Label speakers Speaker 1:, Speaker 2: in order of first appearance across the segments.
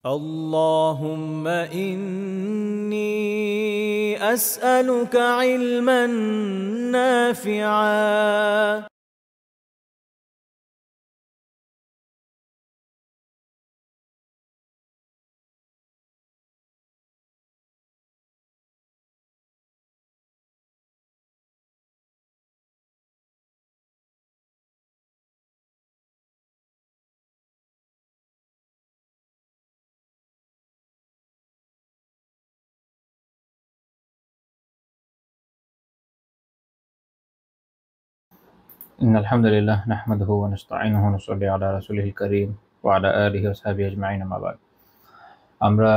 Speaker 1: اللهم إني أسألك علما نافعا
Speaker 2: إن الحمد لله نحمده ونستعينه ونصلي على رسوله الكريم وعلى آله وصحبه أجمعين أما بعد। আমরা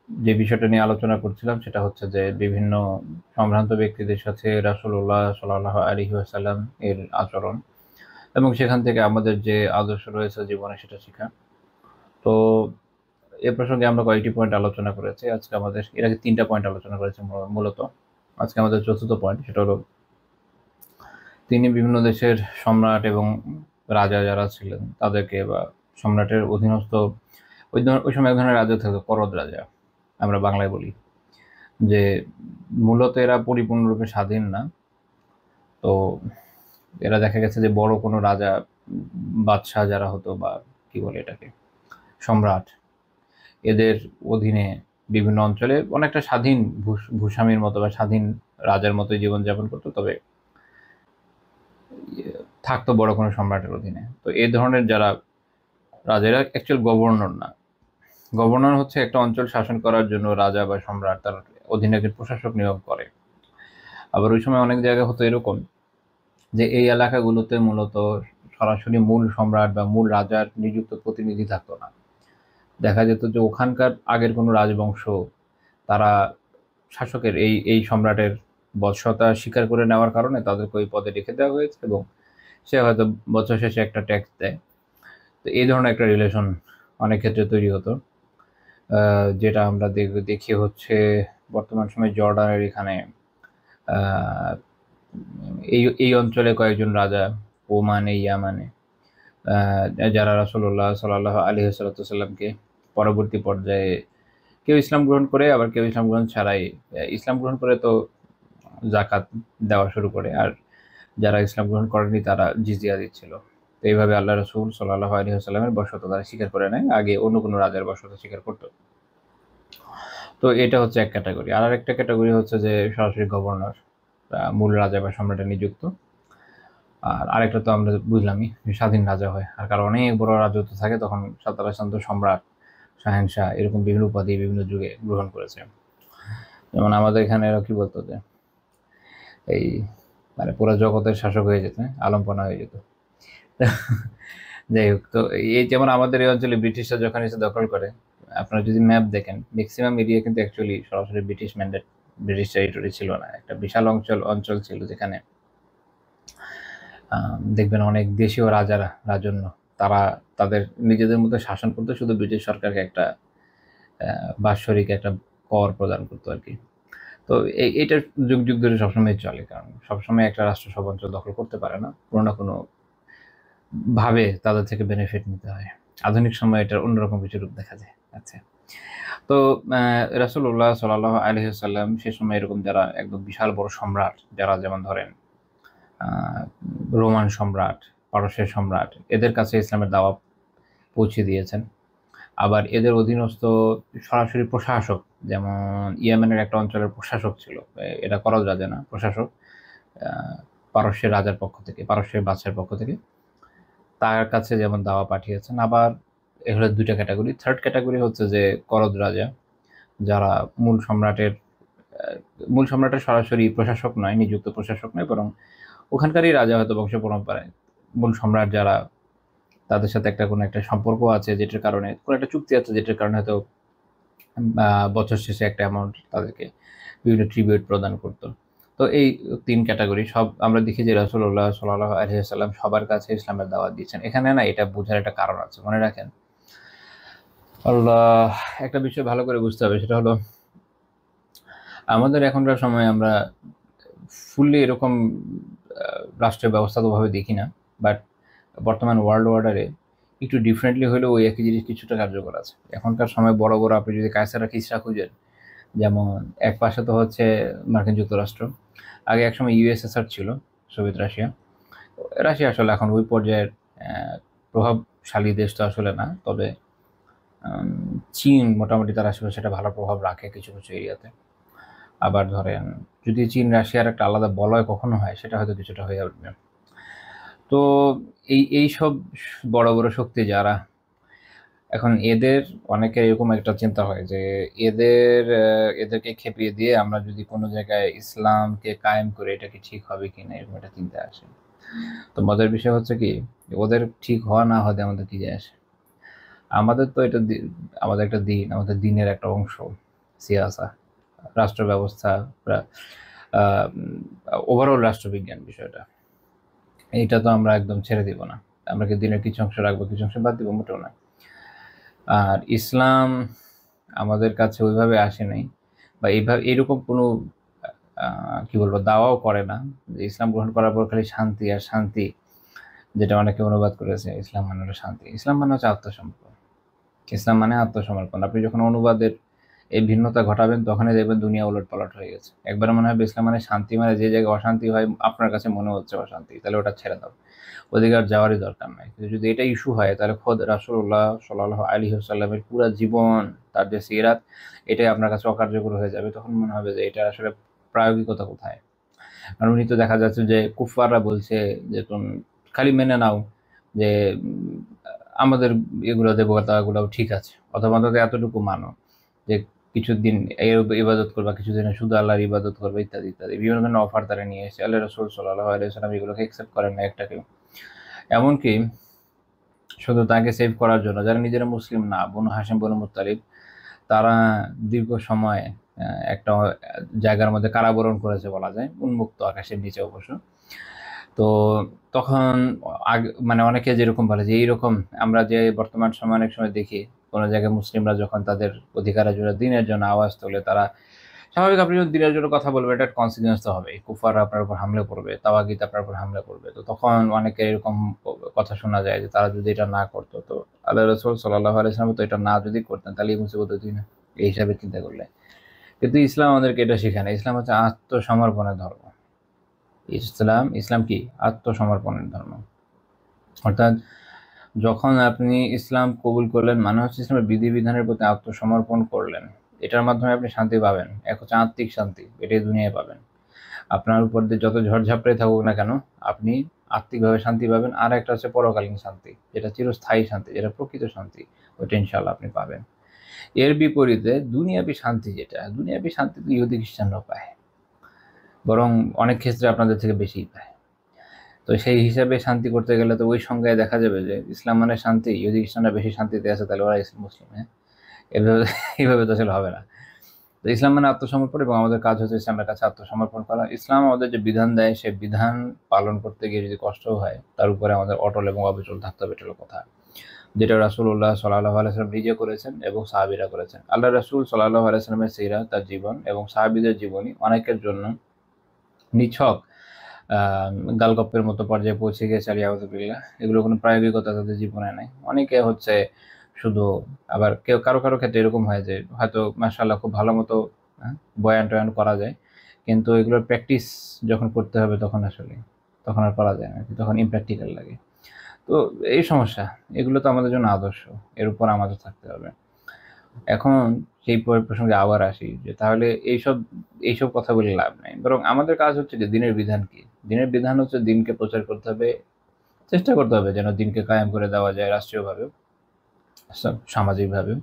Speaker 2: যে বিষয়টা নিয়ে আলোচনা করছিলাম সেটা হচ্ছে যে বিভিন্ন সম্ভ্রান্ত ব্যক্তিদের সাথে রাসূলুল্লাহ সাল্লাল্লাহু আলাইহি ওয়াসাল্লাম এর আচরণ এবং সেখান থেকে আমাদের যে আদর্শ রয়েছে জীবনে সেটা শেখা। তো এ প্রসঙ্গে আমরা কয়েকটি পয়েন্ট আলোচনা করেছি। আজকে আমাদের এর আগে ৩টা পয়েন্ট আলোচনা করেছি মূলত। আজকে আমাদের চতুর্থ পয়েন্ট, সেটা হলো তিনি বিভিন্ন দেশের সম্রাট এবং রাজা যারা ছিলেন তাদেরকে বা সম্রাটের অধীনস্থ ওই সময় এক ধরনের রাজা থাকতো, করদ রাজা আমরা বাংলায় বলি, যে মূলত এরা পরিপূর্ণরূপে স্বাধীন না। তো এরা দেখা গেছে যে বড় কোনো রাজা বাদশাহ যারা হতো বা কি বলে এটাকে সম্রাট, এদের অধীনে বিভিন্ন অঞ্চলে অনেকটা স্বাধীন ভূস্বামীর মতো বা স্বাধীন রাজার মতোই জীবনযাপন করতো, তবে থাকতো বড় কোনো সম্রাটের অধীনে। তো এই ধরনের যারা রাজারা অ্যাকচুয়াল গভর্নর না। গভর্নর হচ্ছে একটা অঞ্চল শাসন করার জন্য রাজা বা সম্রাট তার অধীনে একজন প্রশাসক নিয়োগ করে। আবার ওই সময় অনেক জায়গা হতো এরকম যে এই এলাকাগুলোতে মূলত সরাসরি মূল সম্রাট বা মূল রাজার নিযুক্ত প্রতিনিধি থাকতো না। দেখা যেত যে ওখানকার আগের কোনো রাজবংশ তারা শাসকের এই সম্রাটের বৎসতা স্বীকার করে নেওয়ার কারণে তাদেরকে ওই পদে রেখে দেওয়া হয়েছে এবং সে হয়তো বছর শেষে একটা ট্যাক্স দেয়। তো এই ধরনের একটা রিলেশন অনেক ক্ষেত্রে তৈরি হতো, যেটা আমরা দেখি হচ্ছে বর্তমান সময়ে জর্ডানের এখানে এই অঞ্চলে কয়েকজন রাজা ওমানে ইয়ামানে যারা রাসূলুল্লাহ সাল্লাল্লাহু আলাইহি ওয়াসাল্লামকে পরবর্তী পর্যায়ে কেউ ইসলাম গ্রহণ করে আবার কেউ ইসলাম গ্রহণ ছাড়াই, ইসলাম গ্রহণ করে তো জাকাত দেওয়া শুরু করে, আর যারা ইসলাম গ্রহণ করেনি তারা জিজিয়া দিচ্ছিল। তো এইভাবে আল্লাহ রাসূল সাল্লাল্লাহু আলাইহি ওয়াসাল্লামের বর্ষতা তারা স্বীকার করে নেয়, আগে অন্য কোনো রাজার বর্ষতা স্বীকার করতো। তো এটা হচ্ছে এক ক্যাটাগরি। আর একটা ক্যাটাগরি হচ্ছে যে সরাসরি গভর্নর, মূল রাজা বা সম্রাটে নিযুক্ত। আর আরেকটা তো আমরা বুঝলামই, স্বাধীন রাজা হয়। আর কারণ অনেক বড় রাজত্ব থাকে তখন তারা সাধারণত সম্রাট, শাহেনশাহ এরকম বিভিন্ন উপাধি বিভিন্ন যুগে গ্রহণ করেছে। যেমন আমাদের এখানে এরা কি বলতো যে এই মানে পুরো জগতের শাসক হয়ে যেত, আলমপনা হয়ে যেত। যাই হোক, তো এই যেমন আমাদের এই অঞ্চলে ব্রিটিশরা যখন এসে দখল করে, আপনারা যদি ম্যাপ দেখেন ম্যাক্সিমাম এরিয়া কিন্তু অ্যাকচুয়ালি সরাসরি ব্রিটিশ ম্যান্ডেট, ব্রিটিশ টেরিটরি ছিল না। একটা বিশাল অঞ্চল ছিল যেখানে দেখবেন অনেক দেশীয় রাজারা রাজন্য তারা তাদের নিজেদের মধ্যে শাসন করতে শুধু ব্রিটিশ সরকারকে একটা বাৎসরিক একটা কর প্রদান করতো আর কি। তো এইটা যুগ যুগ ধরে সবসময় চলে, কারণ সবসময় একটা রাষ্ট্র সব অঞ্চল দখল করতে পারে না, কোনো না কোনো ভাবে তাদের থেকে বেনিফিট নিতে হয়। আধুনিক সময়ে এটার অন্যরকম কিছু রূপ দেখা যায়। আচ্ছা, তো রাসূলুল্লাহ সাল্লাল্লাহু আলাইহি ওয়াসাল্লাম সে সময় এরকম যারা একদম বিশাল বড় সম্রাট, যারা যেমন ধরেন রোমান সম্রাট, পারস্যের সম্রাট, এদের কাছে ইসলামের দাওয়াত পৌঁছে দিয়েছেন। আবার এদের অধীনস্থ সরাসরি প্রশাসক, যেমন ইয়েমেনের একটা অঞ্চলের প্রশাসক ছিল, এটা করদ রাজা না, প্রশাসক, পারস্যের রাজার পক্ষ থেকে, পারস্যের বাদশার পক্ষ থেকে তার কাছে যেমন দাওয়া পাঠিয়েছেন। আবার এ হলো ২টা ক্যাটাগরি। থার্ড ক্যাটাগরি হচ্ছে যে করদ রাজা, যারা মূল সম্রাটের সরাসরি প্রশাসক নয়, নিযুক্ত প্রশাসক নয়, বরং ওখানকারই রাজা হয়তো বংশ পরম্পরায় মূল সম্রাট যারা তাদের সাথে কোনো একটা সম্পর্ক আছে, যেটার কারণে কোনো একটা চুক্তি আছে, যেটার কারণে হয়তো বছর শেষে একটা অ্যামাউন্ট তাদেরকে বিভিন্ন ট্রিবিউট প্রদান করতো। তো এই ৩ ক্যাটাগরি সব আমরা দেখি যে রাসূলুল্লাহ সাল্লাল্লাহু আলাইহি ওয়াসাল্লাম সবার কাছে ইসলামের দাওয়াত দিয়েছেন। এখানে না এটা বোঝার একটা কারণ আছে, মনে রাখেন। আল্লাহ, একটা বিষয় ভালো করে বুঝতে হবে, সেটা হলো আমাদের এখনকার সময়ে আমরা ফুললি এরকম রাষ্ট্রীয় ব্যবস্থা তো ভাবে দেখি না, বাট বর্তমান ওয়ার্ল্ড অর্ডারে একটু ডিফারেন্টলি হলেও ওই একই জিনিস কিছুটা কার্যকর আছে। এখনকার সময় বড় বড় আপনি যদি কায়সারা কিসরা খুঁজেন, যেমন এক পাশে তো হচ্ছে মার্কিন যুক্তরাষ্ট্র, আগে একসময় ইউএসএসআর ছিল, সোভিয়েত রাশিয়া। রাশিয়া আসলে এখন ওই পর্যায়ের প্রভাবশালী দেশ তো আসলে না, তবে চীন মোটামুটি তার আশেপাশে একটা ভালো প্রভাব রাখে কিছু কিছু এরিয়াতে। আবার ধরেন যদি চীন রাশিয়ার একটা আলাদা বলয় কখনো হয়, সেটা হয়তো কিছুটা হয়ে উঠবে। তো এই সব বড় বড় শক্তি যারা, এখন এদের অনেকের এরকম একটা চিন্তা হয় যে এদেরকে খেপিয়ে দিয়ে আমরা যদি কোনো জায়গায় ইসলামকে কায়েম করে, এটা কি ঠিক হবে কিনা, এরকম একটা চিন্তা আসে। তো মজার বিষয় হচ্ছে কি, ওদের ঠিক হওয়া না হতে আমাদের কি যায় আসে? আমাদের তো এটা আমাদের একটা দিন, আমাদের দিনের একটা অংশ, সিয়াসা, রাষ্ট্র ব্যবস্থা, ওভারঅল রাষ্ট্রবিজ্ঞান বিষয়টা, এইটা তো আমরা একদম ছেড়ে দিব না। আমরা কি দিনের কিছু অংশ রাখবো, কিছু অংশ বাদ দিব? মোটেও না। আর ইসলাম আমাদের কাছে ওইভাবে আসে নাই, বা এইভাবে এরকম কোনো কি বলবো দাওয়াও করে না যে ইসলাম গ্রহণ করার পর খালি শান্তি আর শান্তি, যেটা অনেকে অনুবাদ করেছে ইসলাম মানে হলো শান্তি। ইসলাম মানে হচ্ছে আত্মসমর্পণ। ইসলাম মানে আত্মসমর্পণ। আপনি যখন অনুবাদের এই ভিন্নতা ঘটাবেন, তখনই দেখবেন দুনিয়া উলটপালট হয়ে গেছে। একবার মনে হয় ইসলাম মানে শান্তি, মানে যে জায়গায় অশান্তি হয় আপনার কাছে মনে হচ্ছে অশান্তি, তাহলে ওটা ছেড়ে দাও, ওদিকে আর যাওয়ারই দরকার নাই। কিন্তু যদি এটা ইস্যু হয়, তাহলে খোদ রাসূলুল্লাহ সাল্লাল্লাহু আলাইহি ওয়াসাল্লামের পুরো জীবন, তার যে সিরাত, এটাই আপনার কাছে অকার্যকর হয়ে যাবে। তখন মনে হবে যে এটা আসলে প্রায়োগিকতা কোথায়। আর উনি তো দেখা যাচ্ছে যে কুফফাররা বলছে যে তুমি খালি মেনে নাও যে আমাদের এগুলো দেবতাগুলোও ঠিক আছে, অথবা অন্তত এতটুকু মানো যে কিছুদিন এর ইবাদত করবা, কিছুদিন শুধু আল্লাহর ইবাদত করবে, ইত্যাদি ইত্যাদি বিভিন্ন ধরনের অফার তারা নিয়ে এসেছে। আল্লাহ রাসূল সাল্লাল্লাহু আলাইহি ওয়াসাল্লাম এগুলোকে অ্যাকসেপ্ট করেন না একটাকেও। এমনকি শুধু তাকে সেভ করার জন্য যারা নিজেরা মুসলিম না, বনু হাশিম বনু মুত্তালিব, তারা দীর্ঘ সময় একটা জায়গার মধ্যে কারাবরণ করেছে বলা যায়, উন্মুক্ত আকাশের নিচে অবশ্য। তো তখন মানে অনেকে যেরকম বলে যে এইরকম আমরা যে বর্তমান সময় অনেক সময় দেখি কোনো জায়গায় মুসলিমরা যখন তাদের অধিকারের জন্য দিনের জন্য আওয়াজ তোলে, তারা স্বাভাবিক, আপনি যদি দিনের জন্য কথা বলবেন, এটা কনসিকুয়েন্স তো হবে, কুফাররা আপনার উপর হামলা করবে, তাওয়াগিত আপনার উপর হামলা করবে। তো তখন অনেকে এরকম কথা শোনা যায় যে তারা যদি এটা না করতো, তো আল্লাহ রাসূল সাল্লাল্লাহু আলাইহি ওয়াসাল্লাম তো এটা না যদি করতেন, তাহলে এই মুসিবত হতোই না, এই হিসাবে চিন্তা করলে। কিন্তু ইসলাম আমাদেরকে এটা শেখায় না। ইসলাম হচ্ছে আত্মসমর্পণের ধর্ম। ইসলাম কি? আত্মসমর্পণের ধর্ম। অর্থাৎ যখন আপনি ইসলাম কবুল করলেন, মানে হচ্ছে ইসলামের বিধিবিধানের প্রতি আত্মসমর্পণ করলেন, এটার মাধ্যমে আপনি শান্তি পাবেন। এক হচ্ছে আত্মিক শান্তি, এটাই দুনিয়ায় পাবেন। আপনার উপর দিয়ে যত ঝড়ঝাপটাই থাকুক না কেন, আপনি আত্মিকভাবে শান্তি পাবেন। আর একটা হচ্ছে পরকালীন শান্তি, যেটা চিরস্থায়ী শান্তি, যেটা প্রকৃত শান্তি, ওইটা ইনশাআল্লাহ আপনি পাবেন। এর বিপরীতে দুনিয়াবী শান্তি, যেটা দুনিয়াবী শান্তি তো ইহুদি খ্রিস্টানরা পায়, বরং অনেক ক্ষেত্রে আপনাদের থেকে বেশিই পায়। তো সেই হিসাবে শান্তি করতে গেলে তো ওই সংজ্ঞায় দেখা যাবে যে ইসলাম মানে শান্তি, যদি খ্রিস্টানরা বেশি শান্তিতে আছে, তাহলে ওরা মুসলিম। হ্যাঁ, এভাবে এইভাবে তো আসলে হবে না। তো ইসলাম মানে আত্মসমর্পণ, এবং আমাদের কাজ হচ্ছে ইসলামের কাছে আত্মসমর্পণ করা। ইসলাম আমাদের যে বিধান দেয়, সেই বিধান পালন করতে গিয়ে যদি কষ্ট হয়, তার উপরে আমাদের অটল এবং অবিচল থাকতে হবে, এটা হলো কথা। যেটা রাসূলুল্লাহ সাল্লাল্লাহু আলাইহি ওয়াসাল্লাম নিজে করেছেন এবং সাহাবীরা করেছেন। আল্লাহ রাসূল সাল্লাল্লাহু আলাইহি ওয়াসাল্লামের সিরাত, তার জীবন এবং সাহাবীদের জীবনী অনেকের জন্য নিছক গালগপ্পের মতো পর্যায়ে পৌঁছে গিয়েছে, আলিয়াহুযুবিল্লাহ। এগুলো কোনো প্রায়োগিকতা তাদের জীবনে নাই। অনেকে হচ্ছে শুধু, আবার কেউ কারো কারো ক্ষেত্রে এরকম হয় যে হয়তো মাশাআল্লাহ খুব ভালো মতো বয়ান টয়ান করা যায়, কিন্তু এগুলোর প্র্যাকটিস যখন করতে হবে তখন আর করা যায় না, তখন ইমপ্র্যাকটিক্যাল লাগে। তো এই সমস্যা, এগুলো তো আমাদের জন্য আদর্শ, এর উপর আমাদের থাকতে হবে। এখন সেই প্রসঙ্গে আবার আসি যে তাহলে এইসব কথা বলে লাভ নাই, বরং আমাদের কাজ হচ্ছে যে দিনের বিধান কি? দিনের বিধান হচ্ছে দিনকে প্রচার করতে হবে, চেষ্টা করতে হবে যেন দিনকে কায়েম করে দেওয়া যায়, রাষ্ট্রীয়ভাবে, সামাজিকভাবে,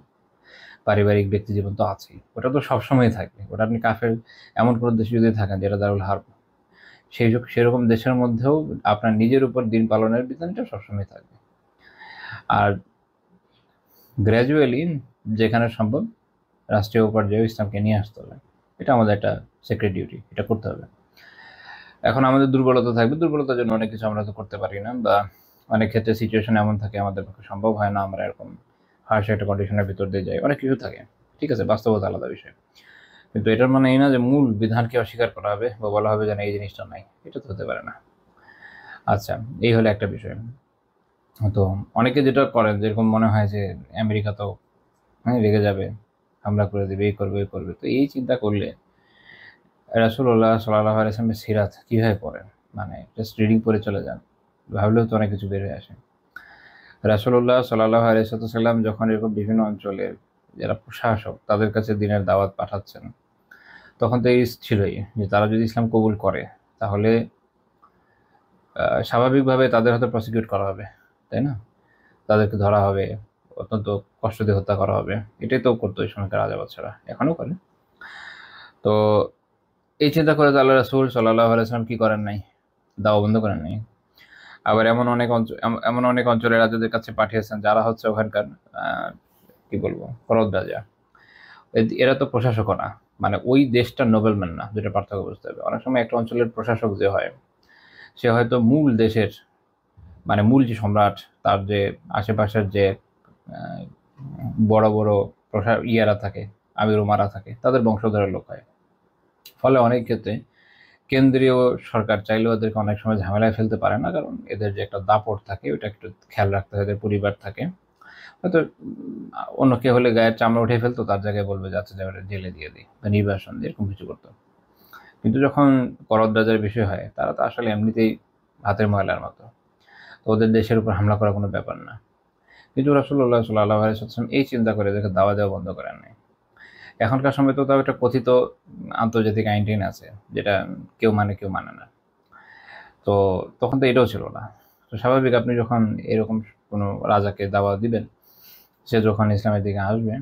Speaker 2: পারিবারিক ব্যক্তি জীবন তো আছেই, ওটা তো সবসময় থাকবে। ওটা আপনি কাফের এমন কোনো দেশে যদি থাকেন যেটা দারুল হার্ব, সেরকম দেশের মধ্যেও আপনার নিজের উপর দিন পালনের বিধানটা সবসময় থাকবে। আর গ্র্যাজুয়ালি যেখানে সম্ভব রাষ্ট্রীয় পর্যায়ে ইসলামকে নিয়ে আসতে হবে, এটা আমাদের একটা সেক্রেট ডিউটি, এটা করতে হবে। এখন আমাদের দুর্বলতা থাকবে, দুর্বলতার জন্য অনেক কিছু আমরা তো করতে পারি না, বা অনেক ক্ষেত্রে সিচুয়েশন এমন থাকে আমাদের পক্ষে সম্ভব হয় না, আমরা এরকম হার্শ একটা কন্ডিশনের ভিতর দিয়ে যাই, অনেক কিছু থাকে, ঠিক আছে, বাস্তবতা আলাদা বিষয়। কিন্তু এটার মানে এই না যে মূল বিধানকে অস্বীকার করা হবে বা বলা হবে যে না এই জিনিসটা নাই, এটা তো হতে পারে না। আচ্ছা, এই হলো একটা বিষয়। তো অনেকে যেটা করেন, যেরকম মনে হয় যে আমেরিকা তো রেগে যাবে, হামলা করে দেবে, এই করবে ওই করবে। তো এই চিন্তা করলে রাসূলুল্লাহ সাল্লাল্লাহু আলাইহি ওয়াসাল্লামের সিরাত কিভাবে পড়েন, মানে জাস্ট রিডিং পড়ে চলে যান, ভাবলেও তো অনেক কিছু বের হয়ে আসে। রাসূলুল্লাহ সাল্লাল্লাহু আলাইহি ওয়াসাল্লাম যখন এরকম বিভিন্ন অঞ্চলের যারা প্রশাসক তাদের কাছে দিনের দাওয়াত পাঠাচ্ছেন, তখন তো এই রিস্ক ছিলই যে তারা যদি ইসলাম কবুল করে তাহলে স্বাভাবিকভাবে তাদের হয়তো প্রসিকিউট করা হবে, তাই না? তাদেরকে ধরা হবে, অত্যন্ত কষ্ট দিয়ে হত্যা করা হবে। এটাই তো করতো ওই সময়কার রাজা বাদশারা, এখনো করে। তো এই চিন্তা করে তো আল্লাহ রাসূল সাল্লাল্লাহু আলাইহি ওয়াসাল্লাম কি করেন নাই? দাওয়া বন্ধ করেন নাই। আবার এমন অনেক অঞ্চলের রাজাদের কাছে পাঠিয়েছেন যারা হচ্ছে ওখানকার কি বলবো করদ রাজা। এরা তো প্রশাসকও না, মানে ওই দেশটার নোবেলম্যান না, দুটো পার্থক্য বুঝতে হবে। অনেক সময় একটা অঞ্চলের প্রশাসক যে হয়, সে হয়তো মূল দেশের, মানে মূল যে সম্রাট, তার যে আশেপাশের যে আহ, বড় বড় ইয়ারা থাকে, আমির উমারা থাকে, তাদের বংশধরের লোক হয়। ফলে অনেক ক্ষেত্রে কেন্দ্রীয় সরকার চাইলেও এদেরকে অনেক সময় ঝামেলায় ফেলতে পারে না, কারণ এদের যে একটা দাপট থাকে ওটা একটু খেয়াল রাখতে হয়, এদের পরিবার থাকে। হয়তো অন্য কেউ হলে গায়ের চামড়া উঠে ফেলতো, তার জায়গায় বলবে যে আচ্ছা যাবে জেলে দিয়ে দিই বা নির্বাসন দিয়ে, এরকম কিছু করতো। কিন্তু যখন করদ বিষয় হয়, তারা তো আসলে এমনিতেই হাতের ময়লার মতো, তো ওদের দেশের উপর হামলা করা কোনো ব্যাপার না। কিন্তু রাসূলুল্লাহ সাল্লাল্লাহু আলাইহি ওয়াসাল্লাম এই চিন্তা করে এদেরকে দাওয়া দেওয়া বন্ধ করেন নাই। এখনকার সময় তো তাও একটা কথিত আন্তর্জাতিক আইন টাইন আছে, যেটা কেউ মানে কেউ মানে না। তো তখন তো এটাও ছিল না। তো স্বাভাবিক, আপনি যখন এরকম কোনো রাজাকে দাওয়া দিবেন, সে যখন ইসলামের দিকে আসবে,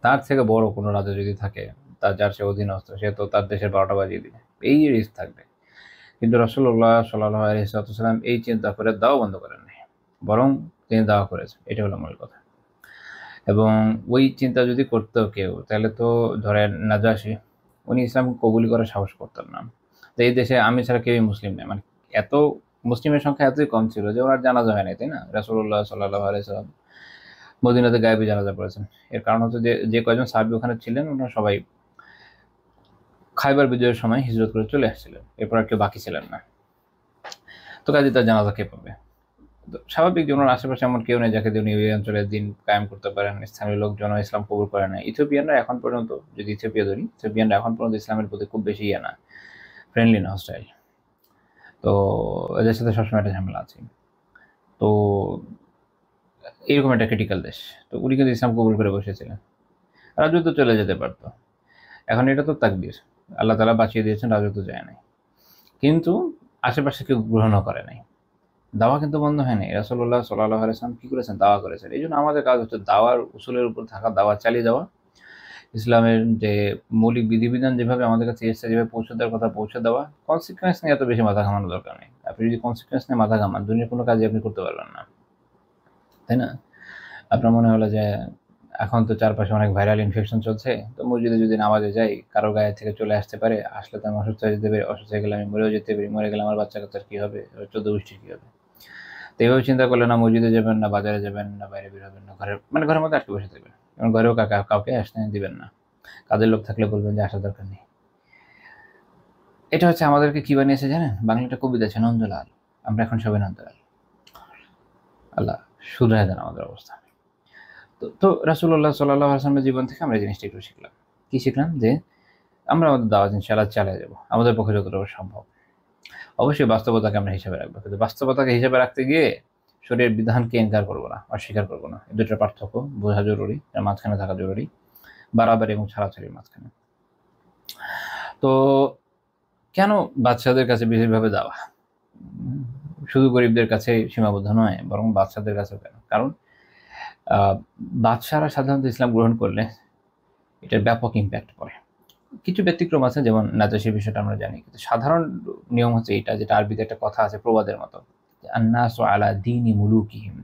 Speaker 2: তার থেকে বড় কোনো রাজা যদি থাকে, তার যার সে অধীনস্থ, সে তো তার দেশের ১২টা বাজিয়ে দিবে, এই রিস্ক থাকবে। কিন্তু রাসূলুল্লাহ সাল্লাল্লাহু আলাইহি ওয়াসাল্লাম এই চিন্তা করে দাওয়া বন্ধ করেন নাই, বরং তিনি দাওয়া করেছেন, এটা হলো মূল কথা। এবং ওই চিন্তা যদি করতো কেউ, তাহলে তো ধরেন নাজাশী, উনি ইসলাম কবুল করার সাহস করতেন না। তো এই দেশে আমি ছাড়া কেউই মুসলিম নেই, মানে এত মুসলিমের সংখ্যা এতই কম ছিল যে ওনার জানাজা হয় নাই, তাই না? রাসূলুল্লাহ সাল্লাল্লাহু আলাইহি ওয়াসাল্লাম মদিনাতে গায়েবী জানাজা পড়েছেন। এর কারণ হচ্ছে যে যে কয়জন সাহাবী ওখানে ছিলেন, ওনারা সবাই খাইবার বিজয়ের সময় হিজরত করে চলে আসছিলেন, এরপর আর কেউ বাকি ছিলেন না। তো কাজে তার জানাজা কে পাবে? তো স্বাভাবিক যে ওনার আশেপাশে এমন কেউ নেই যাকে দিয়ে উনি ওই অঞ্চলের দিন কায়েম করতে পারেন, স্থানীয় লোকজন ইসলাম কবুল করে না। ইথিওপিয়ানরা এখন পর্যন্ত, যদি ইথিওপিয়া ধরি, ইথিওপিয়ানরা এখন পর্যন্ত ইসলামের প্রতি খুব বেশি ইয়ে না, ফ্রেন্ডলি না, হস্টাইল। তো এদের সাথে সবসময় একটা ঝামেলা আছে। তো এরকম একটা ক্রিটিক্যাল দেশ, তো উনি কিন্তু ইসলাম কবুল করে বসেছিলেন, রাজত্ব চলে যেতে পারতো। এখন এটা তো তাকদীর, আল্লাহ তাআলা বাঁচিয়ে দিয়েছেন, রাজত্ব যায় নাই। কিন্তু আশেপাশে কেউ গ্রহণও করে নাই। দাওয়া কিন্তু বন্ধ হয়নি। রাসূলুল্লাহ সাল্লাল্লাহু আলাইহি ওয়াসাল্লাম কি করেছেন? দাওয়া করেছেন। এইজন্য আমাদের কাজ হচ্ছে দাওয়ার উসুলের উপর থাকা, দাওয়া চালিয়ে যাওয়া। ইসলামের যে মৌলিক বিধিবিধান যেভাবে আমাদের কাছে এসেছে, যেভাবে পৌঁছে দেওয়ার কথা পৌঁছে দেওয়া। কনসিকুয়েন্স নিয়ে এত বেশি মাথা ঘামানোর দরকার নেই। আপনি যদি কনসিকুয়েন্স নিয়ে মাথা ঘামান, দুনিয়ার কোনো কাজই আপনি করতে পারবেন না, তাই না? আপনার মনে হলো যে এখন তো চারপাশে অনেক ভাইরাল ইনফেকশন চলছে, তো মসজিদে যদি নামাজে যাই, কারো গায়ে থেকে চলে আসতে পারে, আসলে তো আমি অসুস্থ হয়ে যেতে পারি, অসুস্থ হয়ে গেলে আমি মরেও যেতে পারি, মরে গেলে আমার বাচ্চা কাচ্চার কী হবে, ১৪ গোষ্ঠীর কী হবে? তো এইভাবে চিন্তা করলে না মসজিদে যাবেন, না বাজারে যাবেন, না বাইরে বের হবেন, না ঘরের মধ্যে আটকে বসে থাকবেন। এবং ঘরেও কাউকে আসতে দিবেন না। কাজের লোক থাকলে বলবেন যে আসার দরকার নেই। এটা হচ্ছে আমাদেরকে কি বানিয়েছে জানেন? বাংলা একটা কবিতা আছে, নন্দলাল। আমরা এখন সবাই নন্দলাল। আল্লাহ শুধরায় দেন আমাদের অবস্থা। তো রাসূলুল্লাহ সাল্লাল্লাহু আলাইহি ওয়াসাল্লামের জীবন থেকে আমরা এই জিনিসটা একটু শিখলাম। কি শিখলাম? যে আমরা আমাদের দাওয়াত ইনশাআল্লাহ চালিয়ে যাবো, আমাদের পক্ষে যতটুকু সম্ভব। অবশ্যই বাস্তবতাকে আমরা হিসাবে রাখবো, কিন্তু বাস্তবতাকে হিসাবে রাখতে গিয়ে শরীরের বিধানকে ইনকার করবো না, অস্বীকার করবো না। এই দুটোর পার্থক্য বোঝা জরুরি, এর মাঝখানে থাকা জরুরি, বাড়াবাড়ি এবং ছাড়াছাড়ির মাঝখানে। তো কেন বাচ্চাদের কাছে বিশেষভাবে দেওয়া? শুধু গরিবদের কাছে সীমাবদ্ধ নয়, বরং বাচ্চাদের কাছেও কেন? কারণ বাদশারা সাধারণত ইসলাম গ্রহণ করলে এটার ব্যাপক ইম্প্যাক্ট পড়ে। কিছু ব্যতিক্রম আছে, যেমন নাজাশীর বিষয়টা আমরা জানি, কিন্তু সাধারণ নিয়ম হচ্ছে এটা, যেটা আরবিতে একটা কথা আছে প্রবাদের মতো, আন্নাসু আলা দীনি মুলুকিহিম।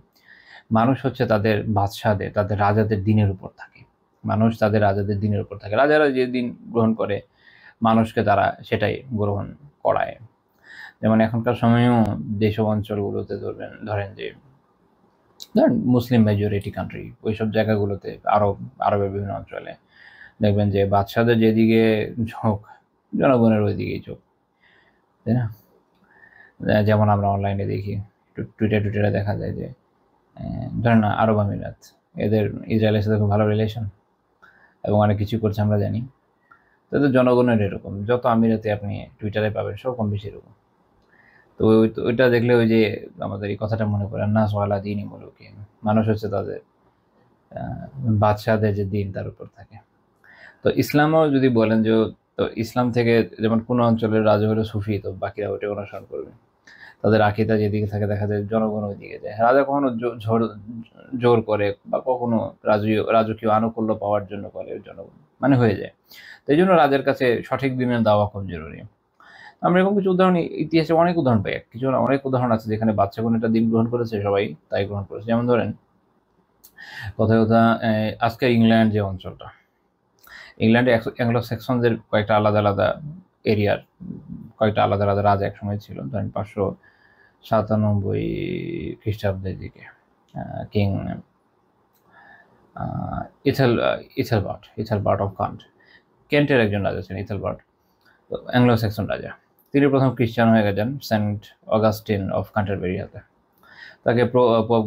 Speaker 2: মানুষ হচ্ছে তাদের বাদশাদের, তাদের রাজাদের দিনের উপর থাকে। মানুষ তাদের রাজাদের দিনের উপর থাকে। রাজারা যে দিন গ্রহণ করে, মানুষকে তারা সেটাই গ্রহণ করায়। যেমন এখনকার সময়েও যেসব অঞ্চলগুলোতে ধরেন যে মুসলিম মেজরিটি কান্ট্রি, ওইসব জায়গাগুলোতে, আরবের বিভিন্ন অঞ্চলে দেখবেন যে বাদশাদের যেদিকে ঝোঁক, জনগণের ওই দিকেই ঝোঁক, তাই না? যেমন আমরা অনলাইনে দেখি, টুইটারে দেখা যায় যে ধরেন না আরব আমিরাত, এদের ইসরায়েলের সাথে খুব ভালো রিলেশন এবং অনেক কিছু করছে আমরা জানি। তাদের জনগণের এরকম, যত আমিরাতে আপনি টুইটারে পাবেন সব কম বেশি এরকম। তো ওইটা দেখলে ওই যে আমাদের এই কথাটা মনে পড়ে, নাস ওয়ালা দিনই মুলুকিহিম, মানুষ হচ্ছে তাদের বাদশাহদের যে দিন তার উপর থাকে। তো ইসলামও যদি বলেন যে, তো ইসলাম থেকে যেমন কোনো অঞ্চলের রাজা হলো সুফি, তো বাকিরা ওইটা অনুসরণ করবে। তাদের আকিদা যেদিকে থাকে দেখা যায় জনগণ ওই দিকে যায়। রাজা কখনো জোর করে বা কখনো রাজকীয় আনুকূল্য পাওয়ার জন্য করে, জনগণ মানে হয়ে যায়। তো এই জন্য রাজার কাছে সঠিক দিনের দাওয়া খুব জরুরি। আমরা এরকম কিছু উদাহরণ ইতিহাসে অনেক উদাহরণ পাই, কিছু অনেক উদাহরণ আছে যেখানে বাচ্চা কোনো একটা দিন গ্রহণ করেছে, সবাই তাই গ্রহণ করেছে। যেমন ধরেন কথায় কথা আজকের ইংল্যান্ড যে অঞ্চলটা, ইংল্যান্ডে অ্যাংলো স্যাক্সনদের কয়েকটা আলাদা আলাদা এরিয়ার কয়েকটা আলাদা আলাদা রাজা একসময় ছিল। ধরেন 597 খ্রিস্টাব্দের দিকে কিং ইথেলবার্ট অফ কেন্টের একজন রাজা ছিলেন ইথেলবার্ট, অ্যাংলো স্যাক্সন রাজা। তিনি প্রথম খ্রিস্টান হয়ে গেছেন সেন্ট অগাস্টিন অফ ক্যান্টারবেরি হাতে। তাকে পোপ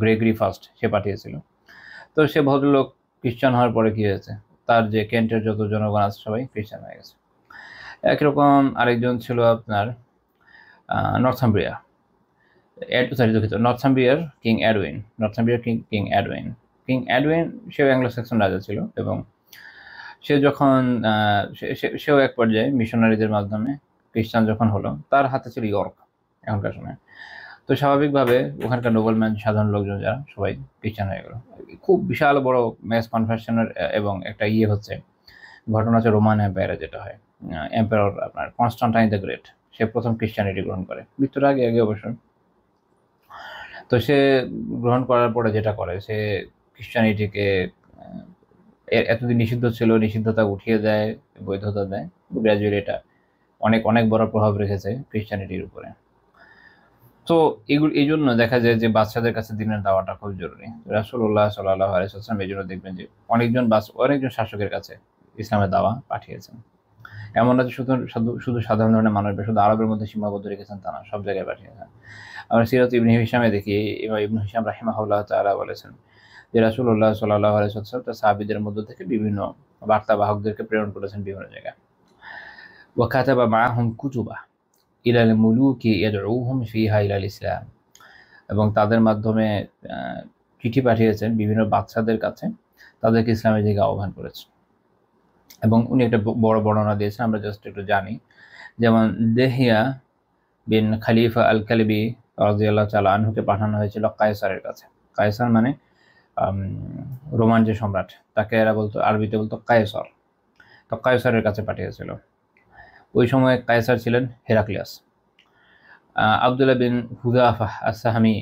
Speaker 2: গ্রেগরি ফার্স্ট সে পাঠিয়েছিল। তো সে ভদ্রলোক খ্রিস্টান হওয়ার পরে কি হয়েছে, তার যে কেন্টের যত জনগণ আছে সবাই খ্রিস্টান হয়ে গেছে। একরকম আরেকজন ছিল আপনার নর্থাম্বিয়ার কিং এডউইন সেও অ্যাংলো স্যাক্সন রাজা ছিল, এবং সে যখন সেও এক পর্যায়ে মিশনারিদের মাধ্যমে খ্রিস্টান যখন হলো, তার হাতে ছিল ইয়র্ক এখনকার সময়। তো স্বাভাবিকভাবে ওখানকার নোবেলম্যান, সাধারণ লোকজন যারা সবাই খ্রিস্টান হয়ে গেল। খুব বিশাল বড় ম্যাস কনভার্সনের এবং একটা হচ্ছে ঘটনা হচ্ছে রোমান এম্পায়ারে যেটা হয়। এম্পায়ার আপনার কনস্টান্টাইন দ্য গ্রেট, সে প্রথম খ্রিস্টানিটি গ্রহণ করে মৃত্যুর আগে অবশ্য। তো সে গ্রহণ করার পরে যেটা করে, সে খ্রিস্টানিটিকে এতদিন নিষিদ্ধ ছিল, নিষিদ্ধতা উঠিয়ে দেয়, বৈধতা দেয়। গ্র্যাজুয়ালি এটা অনেক অনেক বড় প্রভাব রেখেছে খ্রিস্টানিটির উপরে। তো এই জন্য দেখা যায় যে বাচ্চাদের কাছে দিনের দাওয়াটা খুব জরুরি। রাসূলুল্লাহ সাল্লাল্লাহু আলাইহি ওয়াসাল্লাম এই জন্য দেখবেন যে অনেকজন শাসকের কাছে ইসলামের দাওয়া পাঠিয়েছেন। এমন না যে শুধু সাধারণ ধরনের মানুষ, শুধু আরবের মধ্যে সীমাবদ্ধ রেখেছেন তা না, সব জায়গায় পাঠিয়েছেন। আমরা সিরাত ইবনে হিশামে দেখি, ইবনে হিশাম রাহিমাহুল্লাহ তাআলা বলেছেন যে রাসূলুল্লাহ সাল্লাল্লাহু আলাইহি ওয়াসাল্লাম তার সাহাবীদের মধ্য থেকে বিভিন্ন বার্তাবাহকদেরকে প্রেরণ করেছেন বিভিন্ন জায়গায়। ওয়া কাতাবা মাআহুম কুতুবা ইলাল মুলুকি ইয়াদউহুম ফিহা ইলাল ইসলাম, এবং তাদের মাধ্যমে চিঠি পাঠিয়েছেন বিভিন্ন বাদশাদের কাছে, তাদেরকে ইসলামের দিকে আহ্বান করেছেন। এবং উনি একটা বড় বর্ণনা দিয়েছেন, আমরা জাস্ট একটু জানি। যেমন দেহিয়া বিন খালিফা আল কালবি রাদিয়াল্লাহু তাআলা আনহুকে পাঠানো হয়েছিল কায়সারের কাছে। কায়সার মানে রোমান যে সম্রাট, তাকে এরা বলতো, আরবিতে বলতো কায়সার। তো কায়সারের কাছে পাঠিয়েছিল। ওই সময় কায়সার ছিলেন হেরাক্লিয়াস। আবদুল্লাহ বিন হুযাফা আস-সাহামী